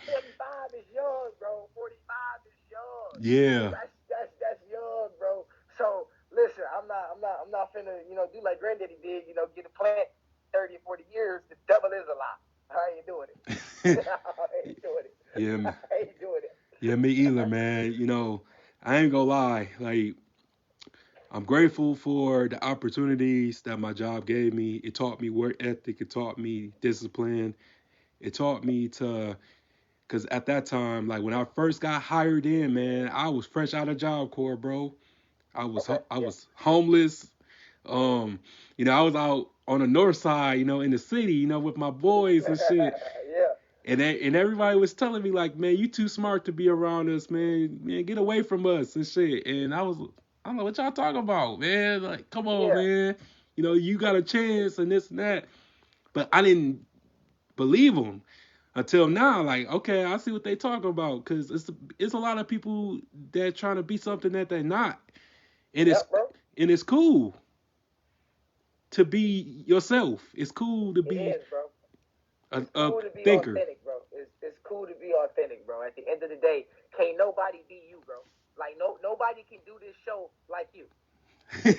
45 is young, bro. 45 is young. Yeah. That's young, bro. So listen, I'm not finna, do like granddaddy did, get a plant 30 or 40 years. The devil is a lie. I ain't doing it. I ain't doing it. Yeah, I ain't doing it. yeah, me either, man. I ain't gonna lie. Like, I'm grateful for the opportunities that my job gave me. It taught me work ethic. It taught me discipline. It taught me to, cause at that time, like when I first got hired in, man, I was fresh out of Job Corps, bro. Okay, I yeah. was homeless. Um, I was out on the north side, in the city, with my boys and shit. Yeah. And everybody was telling me like, man, you too smart to be around us, man. Man, get away from us and shit. And I don't know what y'all talking about, man. Like, come on, Yeah. man. You got a chance and this and that. But I didn't believe them until now. Like, okay, I see what they talking about because it's a lot of people that trying to be something that they're not, and Yep, bro. it's cool to be yourself. It's cool to It be is, bro. It's a cool to be thinker. authentic, bro. It's cool to be authentic, bro. At the end of the day, can't nobody be you, bro. Like nobody can do this show like you.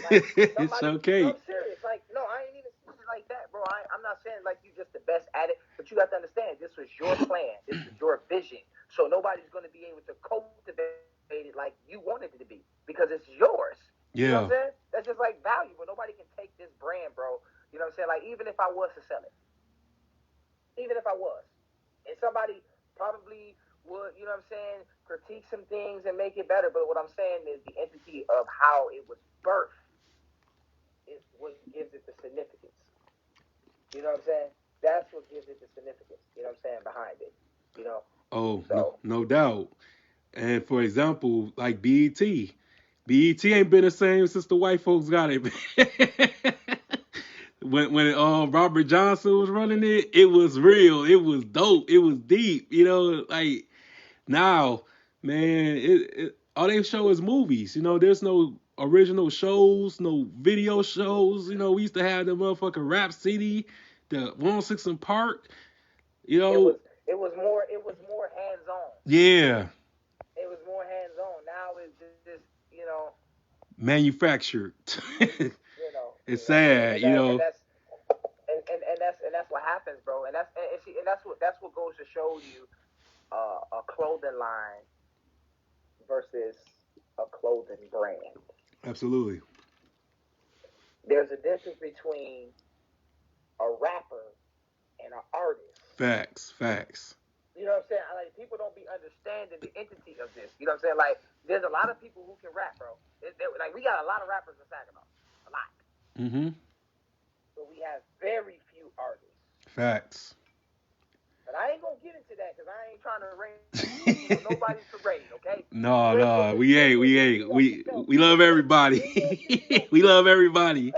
Like It's somebody, no, okay. I'm serious. Like, no, I ain't even serious like that, bro. I'm not saying like you just the best at it, but you got to understand this was your plan. This was your vision. So nobody's going to be able to cultivate it like you wanted it to be because it's yours. You know what I'm saying? Yeah. That's just like valuable. Nobody can take this brand, bro. You know what I'm saying? Like even if I was to sell it, even if I was, and somebody probably would, you know what I'm saying, critique some things and make it better. But what I'm saying is the entity of how it was birthed is what gives it the significance. You know what I'm saying? That's what gives it the significance. You know what I'm saying behind it. You know. Oh, no, So no doubt. And for example, like BET. BET ain't been the same since the white folks got it. when Robert Johnson was running it, it was real. It was dope. It was deep. Like now, man, all they show is movies. There's no original shows, no video shows. We used to have the motherfucking Rap City, the 106 in Park. You it was know, it was more hands on. yeah, It was more hands on. Now it's just manufactured. It's and sad. that's what happens, bro. And that's what goes to show you a clothing line versus a clothing brand. Absolutely. There's a difference between a rapper and an artist. Facts. Facts. You know what I'm saying? Like people don't be understanding the entity of this. You know what I'm saying? Like there's a lot of people who can rap, bro. Like we got a lot of rappers in Saginaw, a lot, Mm-hmm. but we have very few artists. Facts. But I ain't gonna get into that because I ain't trying to raise nobody's parade. Okay, No, we're no, we're we we're, ain't, we're we here to ain't. get off the show. We love We're here to get the everybody. show. We love everybody.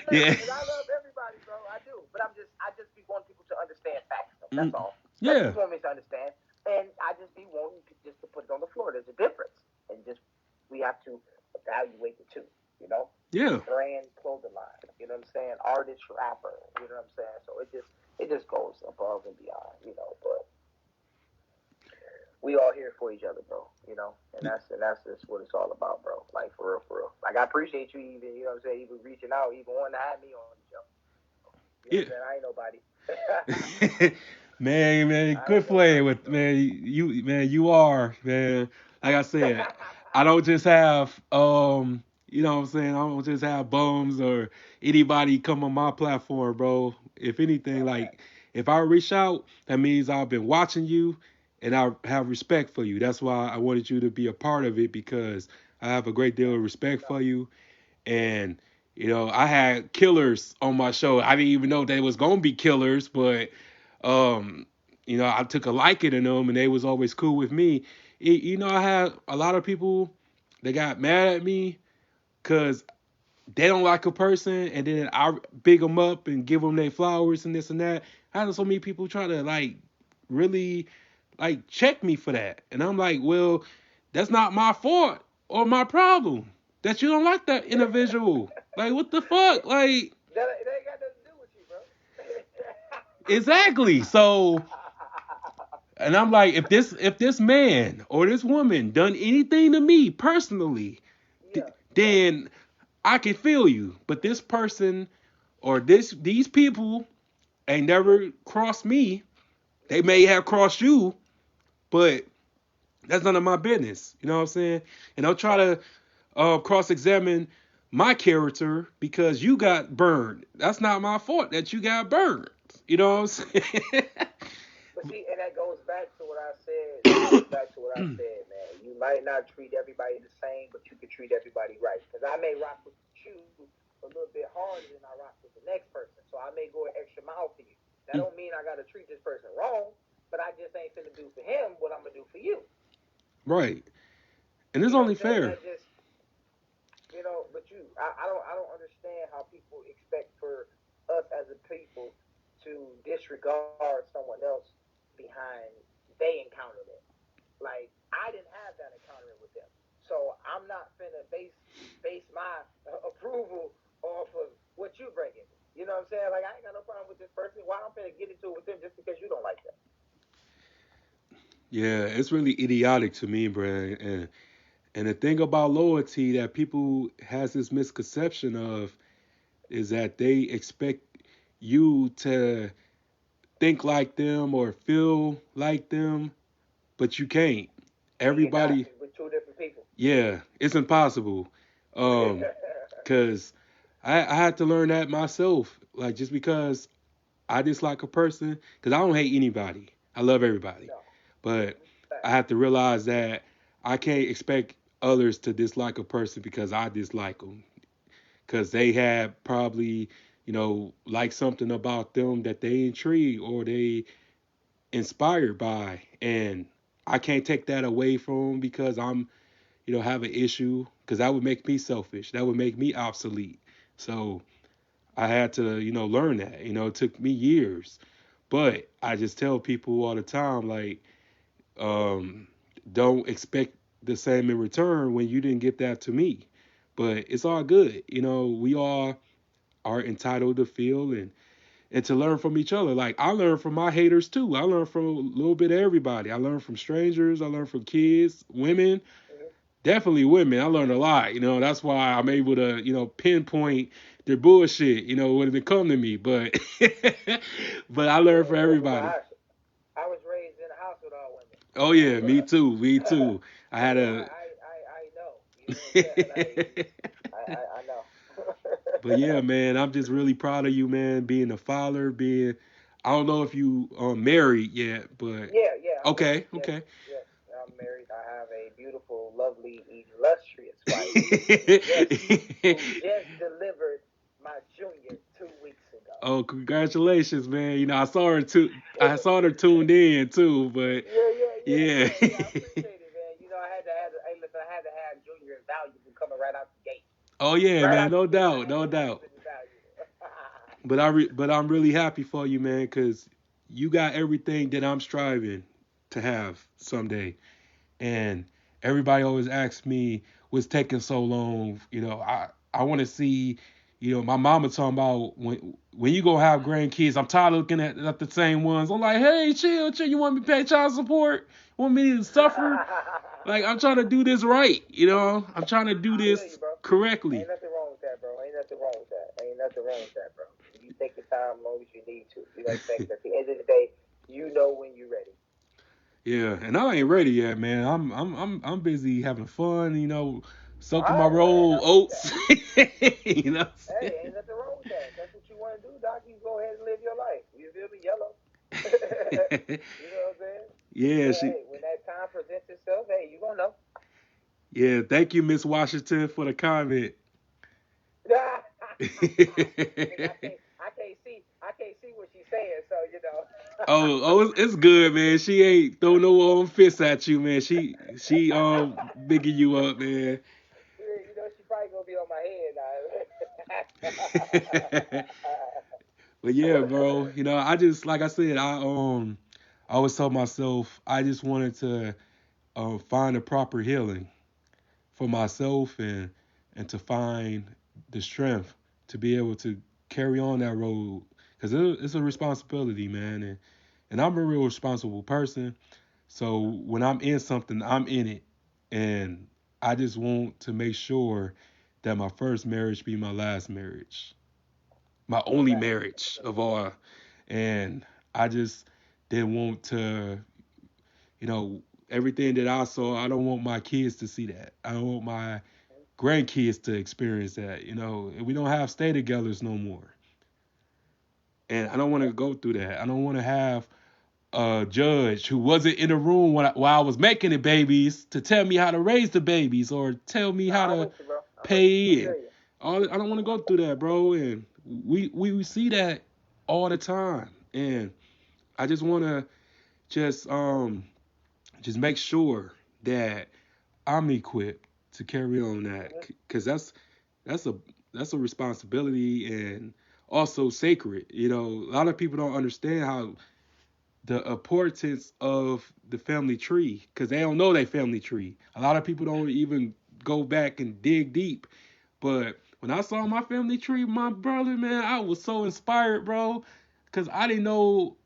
Look, Yeah. and I love everybody, bro. I do, but I just be wanting people to understand facts, though. That's Mm, all. That's what yeah. you want me to understand, and I just be wanting just to put it on the floor. There's a difference, and just we have to evaluate the two. You know, Yeah. brand, clothing line. You know what I'm saying? Artist, rapper. You know what I'm saying? So it just goes above and beyond. But we all here for each other, bro. And that's just what it's all about, bro. Like for real, for real. Like I appreciate you even, you know what I'm saying, even reaching out, even wanting to have me on the show. You know what I'm Yeah. saying? I ain't nobody. Man, I good ain't playing nobody, with bro. man. You are man. Like I said, I don't just have what I'm saying. I don't just have bums or anybody come on my platform, bro. If anything, No like facts. if I reach out, that means I've been watching you and I have respect for you. That's why I wanted you to be a part of it because I have a great deal of respect No. for you and I had killers on my show. I didn't even know they was gonna be killers, but um, I took a liking in them, and they was always cool with me. I had a lot of people that got mad at me because they don't like a person, and then I big them up and give them their flowers and this and that. I had so many people try to like really like check me for that, and I'm like, well, that's not my fault or my problem that you don't like that individual. Like, what the fuck? Like, That ain't got nothing to do with you, bro. exactly. So, and I'm like, if this man or this woman done anything to me personally, Yeah, yeah. then I can feel you. But this person or these people ain't Yeah, never crossed me. They yeah, may have crossed you, but that's none of my business. You know what I'm saying? And I'll try right. to cross-examine my character because you got burned. That's not my fault that you got burned. You know what I'm saying? But see, and that goes back to what I said. That goes back to what I said, man. You might not treat everybody the same, but you can treat everybody right. Because I may rock with you a little bit harder than I rock with the next person. So I may go an extra mile for you. That don't mean I got to treat this person wrong, but I just ain't finna do for him what I'm gonna do for you. Right. And it's You know what only I'm saying? fair. That just but I don't understand how people expect for us as a people to disregard someone else behind they encountered it. Like I didn't have that encounter with them, so I'm not finna base my approval off of what you bringing. You know what I'm saying? Like I ain't got no problem with this person. Why I'm finna get into it with them just because you don't like them? Yeah, it's really idiotic to me, bro. And the thing about loyalty that people has this misconception of is that they expect you to think like them or feel like them, but you can't. And you're not Everybody, with two different people. yeah, it's impossible. Um, cause I had to learn that myself. Like just because I dislike a person, cause I don't hate anybody. I love everybody, No. but Mm-hmm. I have to realize that I can't expect others to dislike a person because I dislike them. Cause they had probably, like something about them that they intrigue or they inspired by, and I can't take that away from them because I'm, have an issue because that would make me selfish. That would make me obsolete. So I had to, learn that. It took me years, but I just tell people all the time, like, um, don't expect the same in return when you didn't get that to me. But it's all good. We all are entitled to feel and to learn from each other. Like I learn from my haters too. I learn from a little bit of everybody. I learn from strangers. I learn from kids, women, Mm-hmm. definitely women. I learned a lot. That's why I'm able to, pinpoint their bullshit, when it come to me. But but I learned from everybody. I was raised in a house with all women. Oh yeah, me too. Me too. I So had yeah, a I know. You know what I'm saying? I know. but yeah, man, I'm just really proud of you, man, being a father, being I don't know if you married yet, but Yeah, I'm okay, married. Yes, okay. yes, I'm married. I have a beautiful, lovely, illustrious wife just who just delivered my junior 2 weeks ago. Oh, congratulations, man. I saw her tuned in too, but yeah. Yeah. I appreciate it, man. Hey, listen, I had to have Junior and Valuable coming right out the gate. Oh yeah, Right man, out the no gate, I doubt, had no to have doubt. him in the Valuable. But I'm really happy for you, man, cuz you got everything that I'm striving to have someday. And everybody always asks me what's taking so long. I want to see. My mama talking about when you gonna have grandkids. I'm tired of looking at the same ones. I'm like, hey, chill, chill. You want me to pay child support? Want me to suffer? Like I'm trying to do this right. I'm trying to do I feel you, this bro. Ain't correctly. nothing wrong with that, bro. Ain't nothing wrong with that. Ain't nothing wrong with that, bro. You take your time as long as you need to. You know what I'm saying? 'Cause at the end of the day, you know when you're ready. Yeah, and I ain't ready yet, man. I'm busy having fun. Soaking my All right, ain't roll nothing wrong with that. oats. you know. Hey, ain't nothing wrong with that. If that's what you want to do, Doc. You go ahead and live your life. You feel me? Yellow. You know what I'm saying? yeah, But she. hey, when that time presents itself, hey, you gonna know. Yeah, thank you, Miss Washington, for the comment. Nigga, I can't see what she's saying. So you know. oh, it's good, man. She ain't throw no fists at you, man. She bigging you up, man. Yeah, she probably gonna be on my head but yeah, bro. I just like I said, I always told myself I just wanted to find a proper healing for myself and to find the strength to be able to carry on that road because it's a responsibility, man, and I'm a real responsible person. So when I'm in something, I'm in it, and I just want to make sure that my first marriage be my last marriage, my no only doubt. marriage of all, and I just didn't want to, you know, everything that I saw. I don't want my kids to see that. I don't want my grandkids to experience that. We don't have stay togethers no more, and I don't want to go through that. I don't want to have a judge who wasn't in the room while I was making the babies to tell me how to raise the babies or tell me No, how I'm to with you, bro. I'm with you. I pay feel and you. all. I don't want to go through that, bro. And we see that all the time, and I just want to just just make sure that I'm equipped to carry on that Mm-hmm. because that's a that's a responsibility and also sacred. A lot of people don't understand how the importance of the family tree because they don't know their family tree. A lot of people don't even go back and dig deep. But when I saw my family tree, my brother, man, I was so inspired, bro, because I didn't know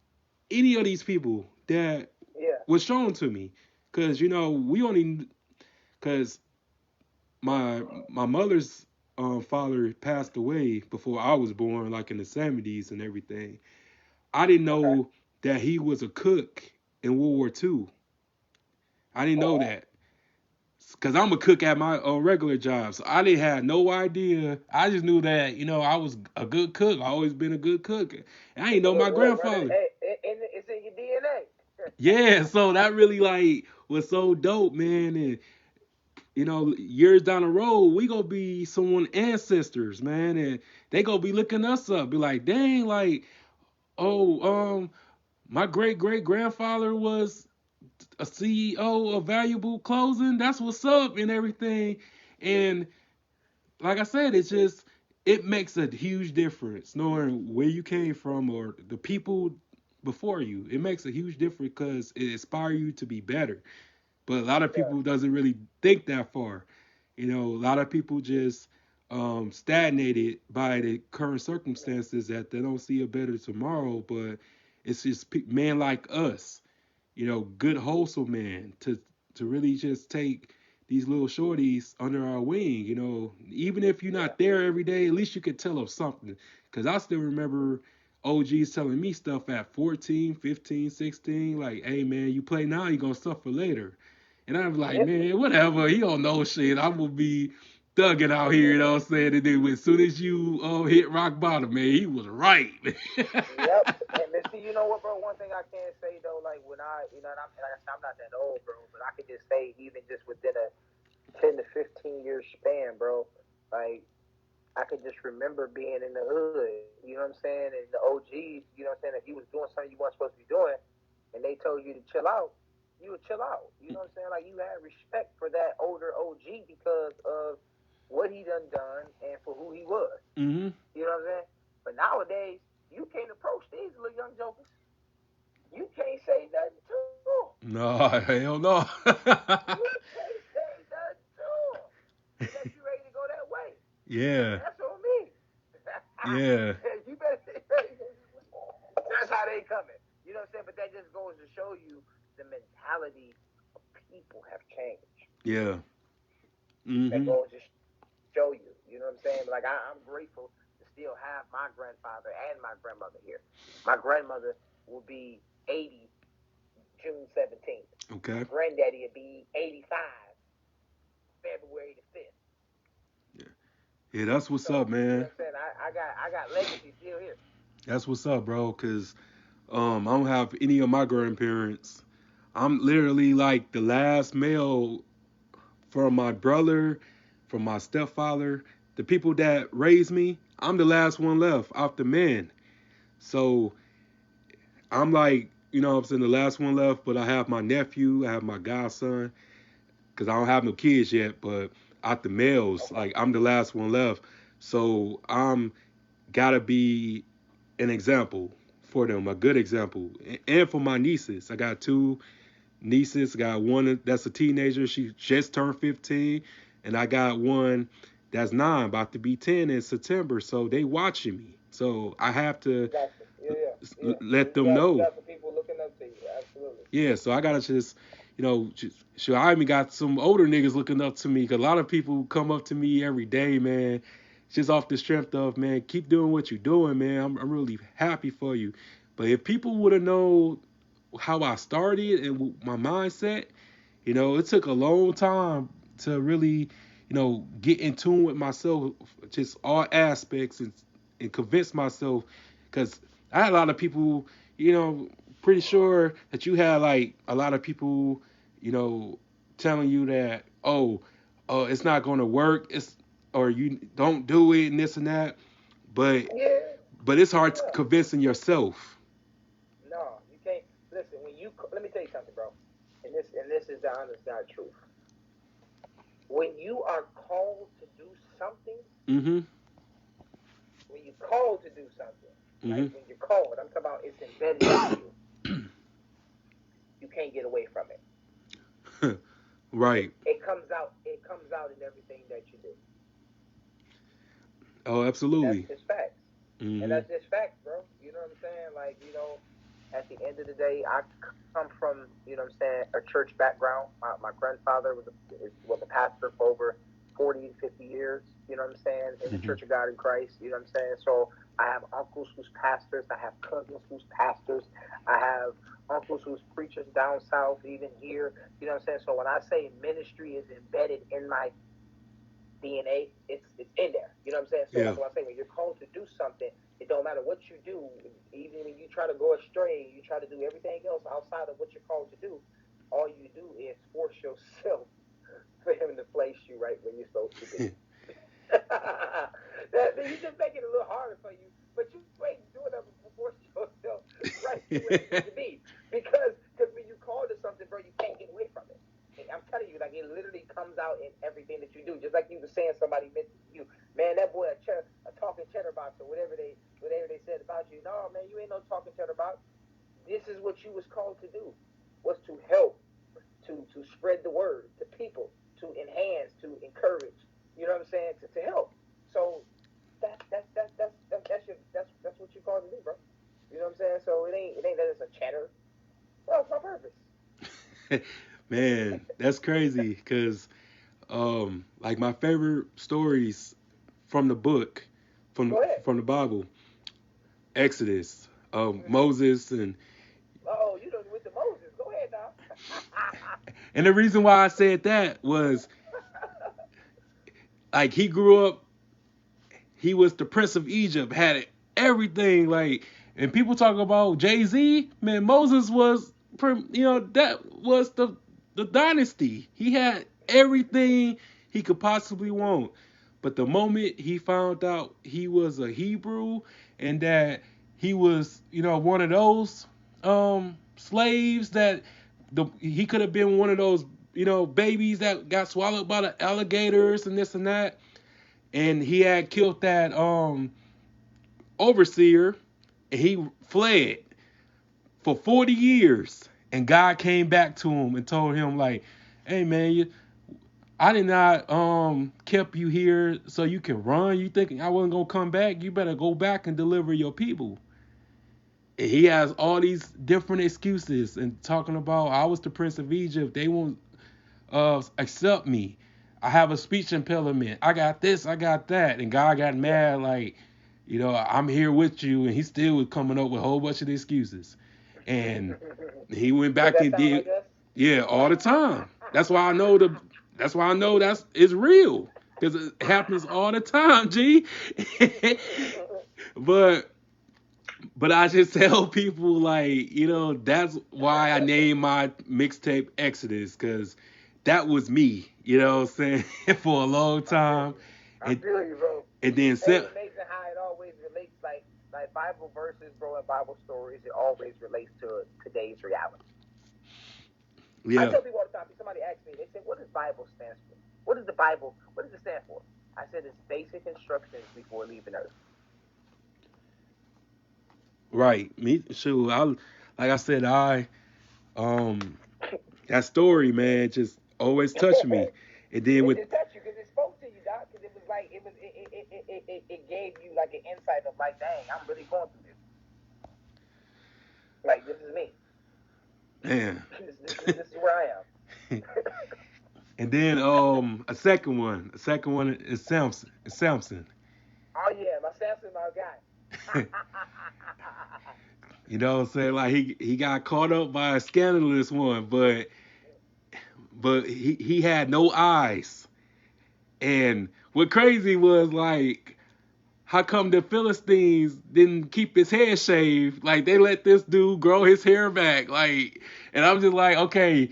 any of these people that Yeah. was shown to me. Because we only because my mother's father passed away before I was born, like in the 70s and everything. I didn't Okay. know that he was a cook in World War II. I didn't know Oh, that. Cause I'm a cook at my regular job, so I didn't have no idea. I just knew that I was a good cook. I always been a good cook. And I didn't know my well, running, grandfather. hey, it's in your DNA. Yeah, so that really like was so dope, man. And years down the road, we gonna be someone ancestors, man, and they gonna be looking us up, be like, dang, like, oh, my great great grandfather was a CEO of Valuable Clothing. That's what's up and everything. And like I said, it makes a huge difference knowing where you came from or the people before you. It makes a huge difference because it inspires you to be better. But a lot of Yeah, people doesn't really think that far. A lot of people just stagnated by the current circumstances that they don't see a better tomorrow. But it's just men like us, good wholesome man to really just take these little shorties under our wing. Even if you're yeah, not there every day, at least you could tell them something. Cause I still remember OGs telling me stuff at 14, 15, 16, like, hey man, you play now, you're gonna suffer later. And I'm like, yep. man, whatever, he don't know shit. I'm gonna be thugging out here, you know what I'm saying? And then as soon as you hit rock bottom, man, he was right. Yep. And see, you know what, bro? One thing I can say though, like when and I'm, like I said, I'm not that old, bro, but I could just say even just within a 10 to 15 year span, bro, like I could just remember being in the hood, you know what I'm saying, and the OGs, you know what I'm saying, if you was doing something you weren't supposed to be doing, and they told you to chill out, you would chill out. You know what I'm saying? Like you had respect for that older OG because of what he done and for who he was. hmm You know what I'm saying? But nowadays, you can't approach these little young jokers. You can't say nothing to them. No, hell no. You can't say nothing to them unless you're ready to go that way. Yeah, And that's on me. yeah, You better be ready to go that way. That's how they coming. You know what I'm saying? But that just goes to show you the mentality of people have changed. yeah. That hmm goes to show you. You know what I'm saying? Like I'm grateful to still have my grandfather and my grandmother here. My grandmother will be 80 June 17th. My Okay. granddaddy will be 85 February the 5th. Yeah. Yeah, that's what's up, So you know man. what I'm saying? I got legacy still here. That's what's up, bro. Cause I don't have any of my grandparents. I'm literally like the last male from my brother, from my stepfather, the people that raised me. I'm the last one left after men. So I'm like, I'm saying the last one left, but I have my nephew, I have my godson, because I don't have no kids yet, but out the males, Okay. like I'm the last one left. So I'm gotta be an example for them, a good example. And for my nieces. I got two nieces. I got one that's a teenager, she just turned 15, and I got one that's 9, about to be 10 in September. So they watching me. So I have to Gotcha. Yeah. let You them got know. some people looking up to you. Absolutely. Yeah, so I gotta just, sure. I even got some older niggas looking up to me. Cause a lot of people come up to me every day, man, just off the strength of, man, keep doing what you're doing, man. I'm really happy for you. But if people would have known how I started and my mindset, it took a long time to really, get in tune with myself, just all aspects, and convince myself. Because I had a lot of people, you know, pretty sure that you had like a lot of people, telling you that, oh, it's not going to work, or you don't do it and this and that. But Yeah. but it's hard to Yeah. convincing yourself. No, you can't. Listen, let me tell you something, bro. And this is the honest God truth. When you are called to do something, Mhm. when you're called to do something, right? Mhm. When you're called, I'm talking about it's embedded in you. You can't get away from it. Right. It comes out. It comes out in everything that you do. Oh, And that's absolutely. just facts. And Mhm. that's just facts, bro. You know what I'm saying? Like, at the end of the day, I come from, a church background. My grandfather was a pastor for over 40 to 50 years, you know what I'm saying, in the Hmm. Church of God in Christ, you know what I'm saying? So I have uncles who's pastors, I have cousins who's pastors, I have uncles who's preachers down south, even here, you know what I'm saying? So when I say ministry is embedded in my DNA, it's in there. You know what I'm saying? So Yeah. that's why I say when you're called to do something, it don't matter what you do, even when you try to go astray, you try to do everything else outside of what you're called to do, all you do is force yourself for him to place you right where you're supposed to be. You just make it a little harder for you, but you ain't doing nothing but force yourself right to where you need to be. Because when you call to something, bro, you can't get away from it. I'm telling you, like it literally comes out in everything that you do. Just like you were saying, somebody mentioned to you, man, that boy a talking cheddar box or whatever they said about you. No, man, you ain't no talking cheddar box. This is what you was called to do, was to help, to spread the word to people, to enhance, to encourage. You know what I'm saying? To help. So that's what you called to do, bro. You know what I'm saying? So it ain't that it's a cheddar. No, it's my purpose. Man, that's crazy because like my favorite stories from the book, Go ahead. from the Bible, Exodus, Mm-hmm. Moses, and Oh, you know with the Moses. Go ahead now. the reason why I said that was like he grew up, he was the Prince of Egypt, had everything like, and people talk about Jay-Z, man, Moses was, that was the dynasty. He had everything he could possibly want. But the moment he found out he was a Hebrew and that he was, one of those slaves that he could have been one of those, babies that got swallowed by the alligators and this and that, and he had killed that overseer, and he fled for 40 years, and God came back to him and told him like, hey man, I did not kept you here so you can run. You think I wasn't gonna come back? You better go back and deliver your people. And he has all these different excuses and talking about I was the Prince of Egypt, they won't accept me, I have a speech impediment, I got this, I got that, and God got Yeah. mad like, I'm here with you, and he still was coming up with a whole bunch of excuses, and he went Does back that and sound did, like us? yeah, all the time. That's why I know that's it's real because it happens all the time, G. but but I just tell people like, that's why I named my mixtape Exodus, because that was me, what I'm saying, for a long I feel time. you. I And feel you, bro. and then Hey, amazing how it always relates, like Bible verses, bro, and Bible stories. It always relates to today's reality. I yeah, tell people all the time. Somebody asks me, they say, "What does Bible stands for? What is the Bible? What does it stand for?" I said, "It's basic instructions before leaving Earth." right. Me sure. Like I said, um that story, man, just always touched me. And then It with just touched you because it spoke to you, doc. Because it was like it gave you like an insight of like, dang, I'm really going through this. Like this is me. man. This is where I am. And then a second one is Samson. Samson. Oh yeah, my Samson, my guy. You know what I'm saying? Like he got caught up by a scandalous one, but he had no eyes. And what crazy was like, how come the Philistines didn't keep his head shaved? Like they let this dude grow his hair back. Like, and I'm just like, okay,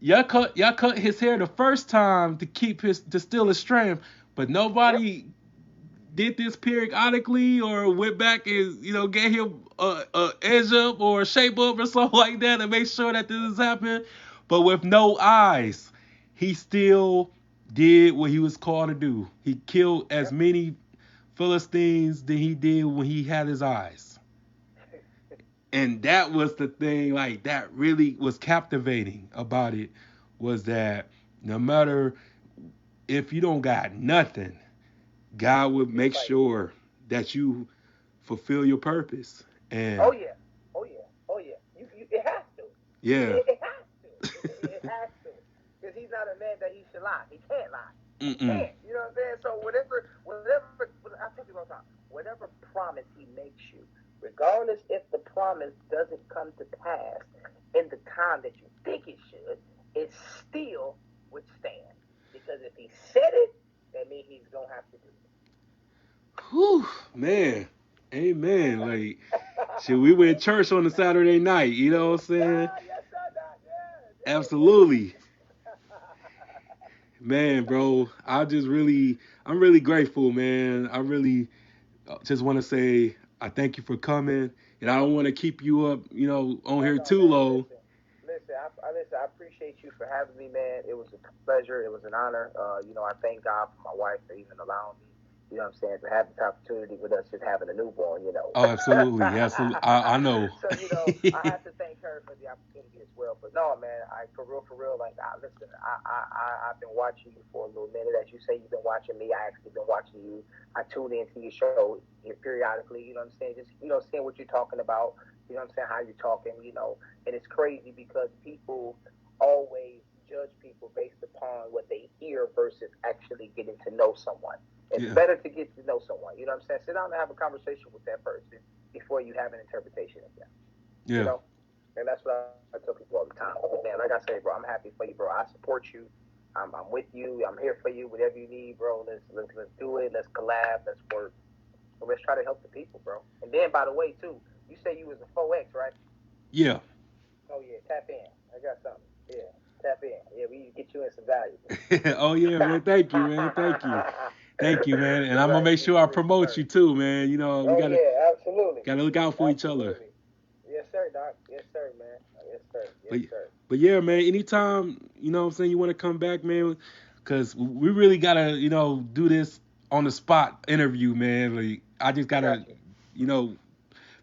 y'all cut his hair the first time to keep his to steal his strength, but Yep. nobody did this periodically or went back and get him a edge up or a shape up or something like that to make sure that this is happening. But with no eyes, he still did what he was called to do. He killed as Yep. many Philistines than he did when he had his eyes. And that was the thing, like that really was captivating about it, was that no matter if you don't got nothing, God would You'll make fight. sure that you fulfill your purpose. And Oh yeah. Oh yeah. Oh yeah. You it has to. yeah, It has to. It has to. Because he's not a man that he should lie. He can't lie. He Mm-mm. can't. You know what I'm saying? So I tell you all the time, whatever promise he makes you, regardless if the promise doesn't come to pass in the time that you think it should, it still would stand. Because if he said it, that means he's gonna have to do Whew, man. Amen. Like, it. shit, we went to church on a Saturday night. You know what I'm saying? Ah, yes, sir, Doc. Yeah, Absolutely. yeah. Man, bro, I'm really grateful, man. I really just want to say I thank you for coming, and I don't want to keep you up, on Oh here no, too man. long. Listen. I appreciate you for having me, man. It was a pleasure. It was an honor. I thank God for my wife for even allowing me. You know what I'm saying, to have this opportunity with us just having a newborn. Oh, absolutely, absolutely. I know. So I have to thank her for the opportunity as well. But no, man, for real. Like, listen, I've been watching you for a little minute. As you say, you've been watching me. I actually been watching you. I tune into your show periodically. You know what I'm saying? Just seeing what you're talking about. You know what I'm saying? How you're talking. And it's crazy because people always judge people based upon what they hear versus actually getting to know someone. It's Yeah, better to get to know someone. You know what I'm saying? Sit down and have a conversation with that person before you have an interpretation of them. You yeah, know? And that's what I tell people all the time. But man, like I say, bro, I'm happy for you, bro. I support you. I'm with you. I'm here for you. Whatever you need, bro. Let's do it. Let's collab. Let's work. And let's try to help the people, bro. And then, by the way, too, you say you was a 4X, right? yeah. Oh yeah, tap in. I got something. Yeah, tap in. Yeah, we need to get you in some valuable. Oh yeah, man. Thank you, man. Thank you, man. And I'm gonna Right, make get sure I you in some promote you merch. too, man. We Oh gotta yeah, absolutely, gotta look out for each other. absolutely. Yes, sir, Doc. Yes, sir, man. Yes, sir. But Yes, sir. but yeah, man. Anytime what I'm saying, you want to come back, man, because we really gotta do this on the spot interview, man. Like I just I gotta got you. you know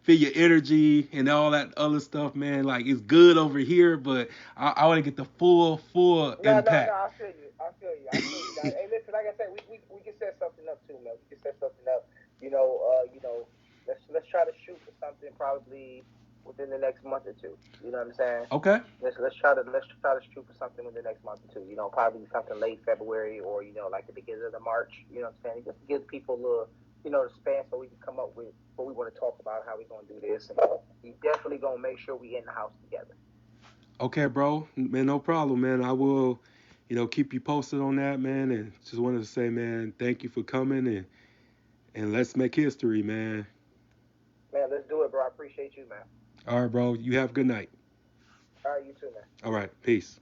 feel your energy and all that other stuff, man. Like it's good over here, but I want to get the full No, no, no. impact. I feel you. I feel you. I feel you, Doc. Hey, listen. Like I said, we can set something up too, man. We can set something up. Let's try to shoot for something probably within the next month or two. You know what I'm saying? Okay. Let's try to shoot for something within the next month or two. Probably something late February or like the beginning of the March. You know what I'm saying? Just to give people a little the span so we can come up with what we want to talk about, how we gonna do this, and we definitely gonna make sure we in the house together. Okay, bro. Man, no problem, man. I will, keep you posted on that, man. And just wanted to say, man, thank you for coming and let's make history, man. Man, let's do it, bro. I appreciate you, man. All right, bro. You have a good night. All right, you too, man. All right. Peace.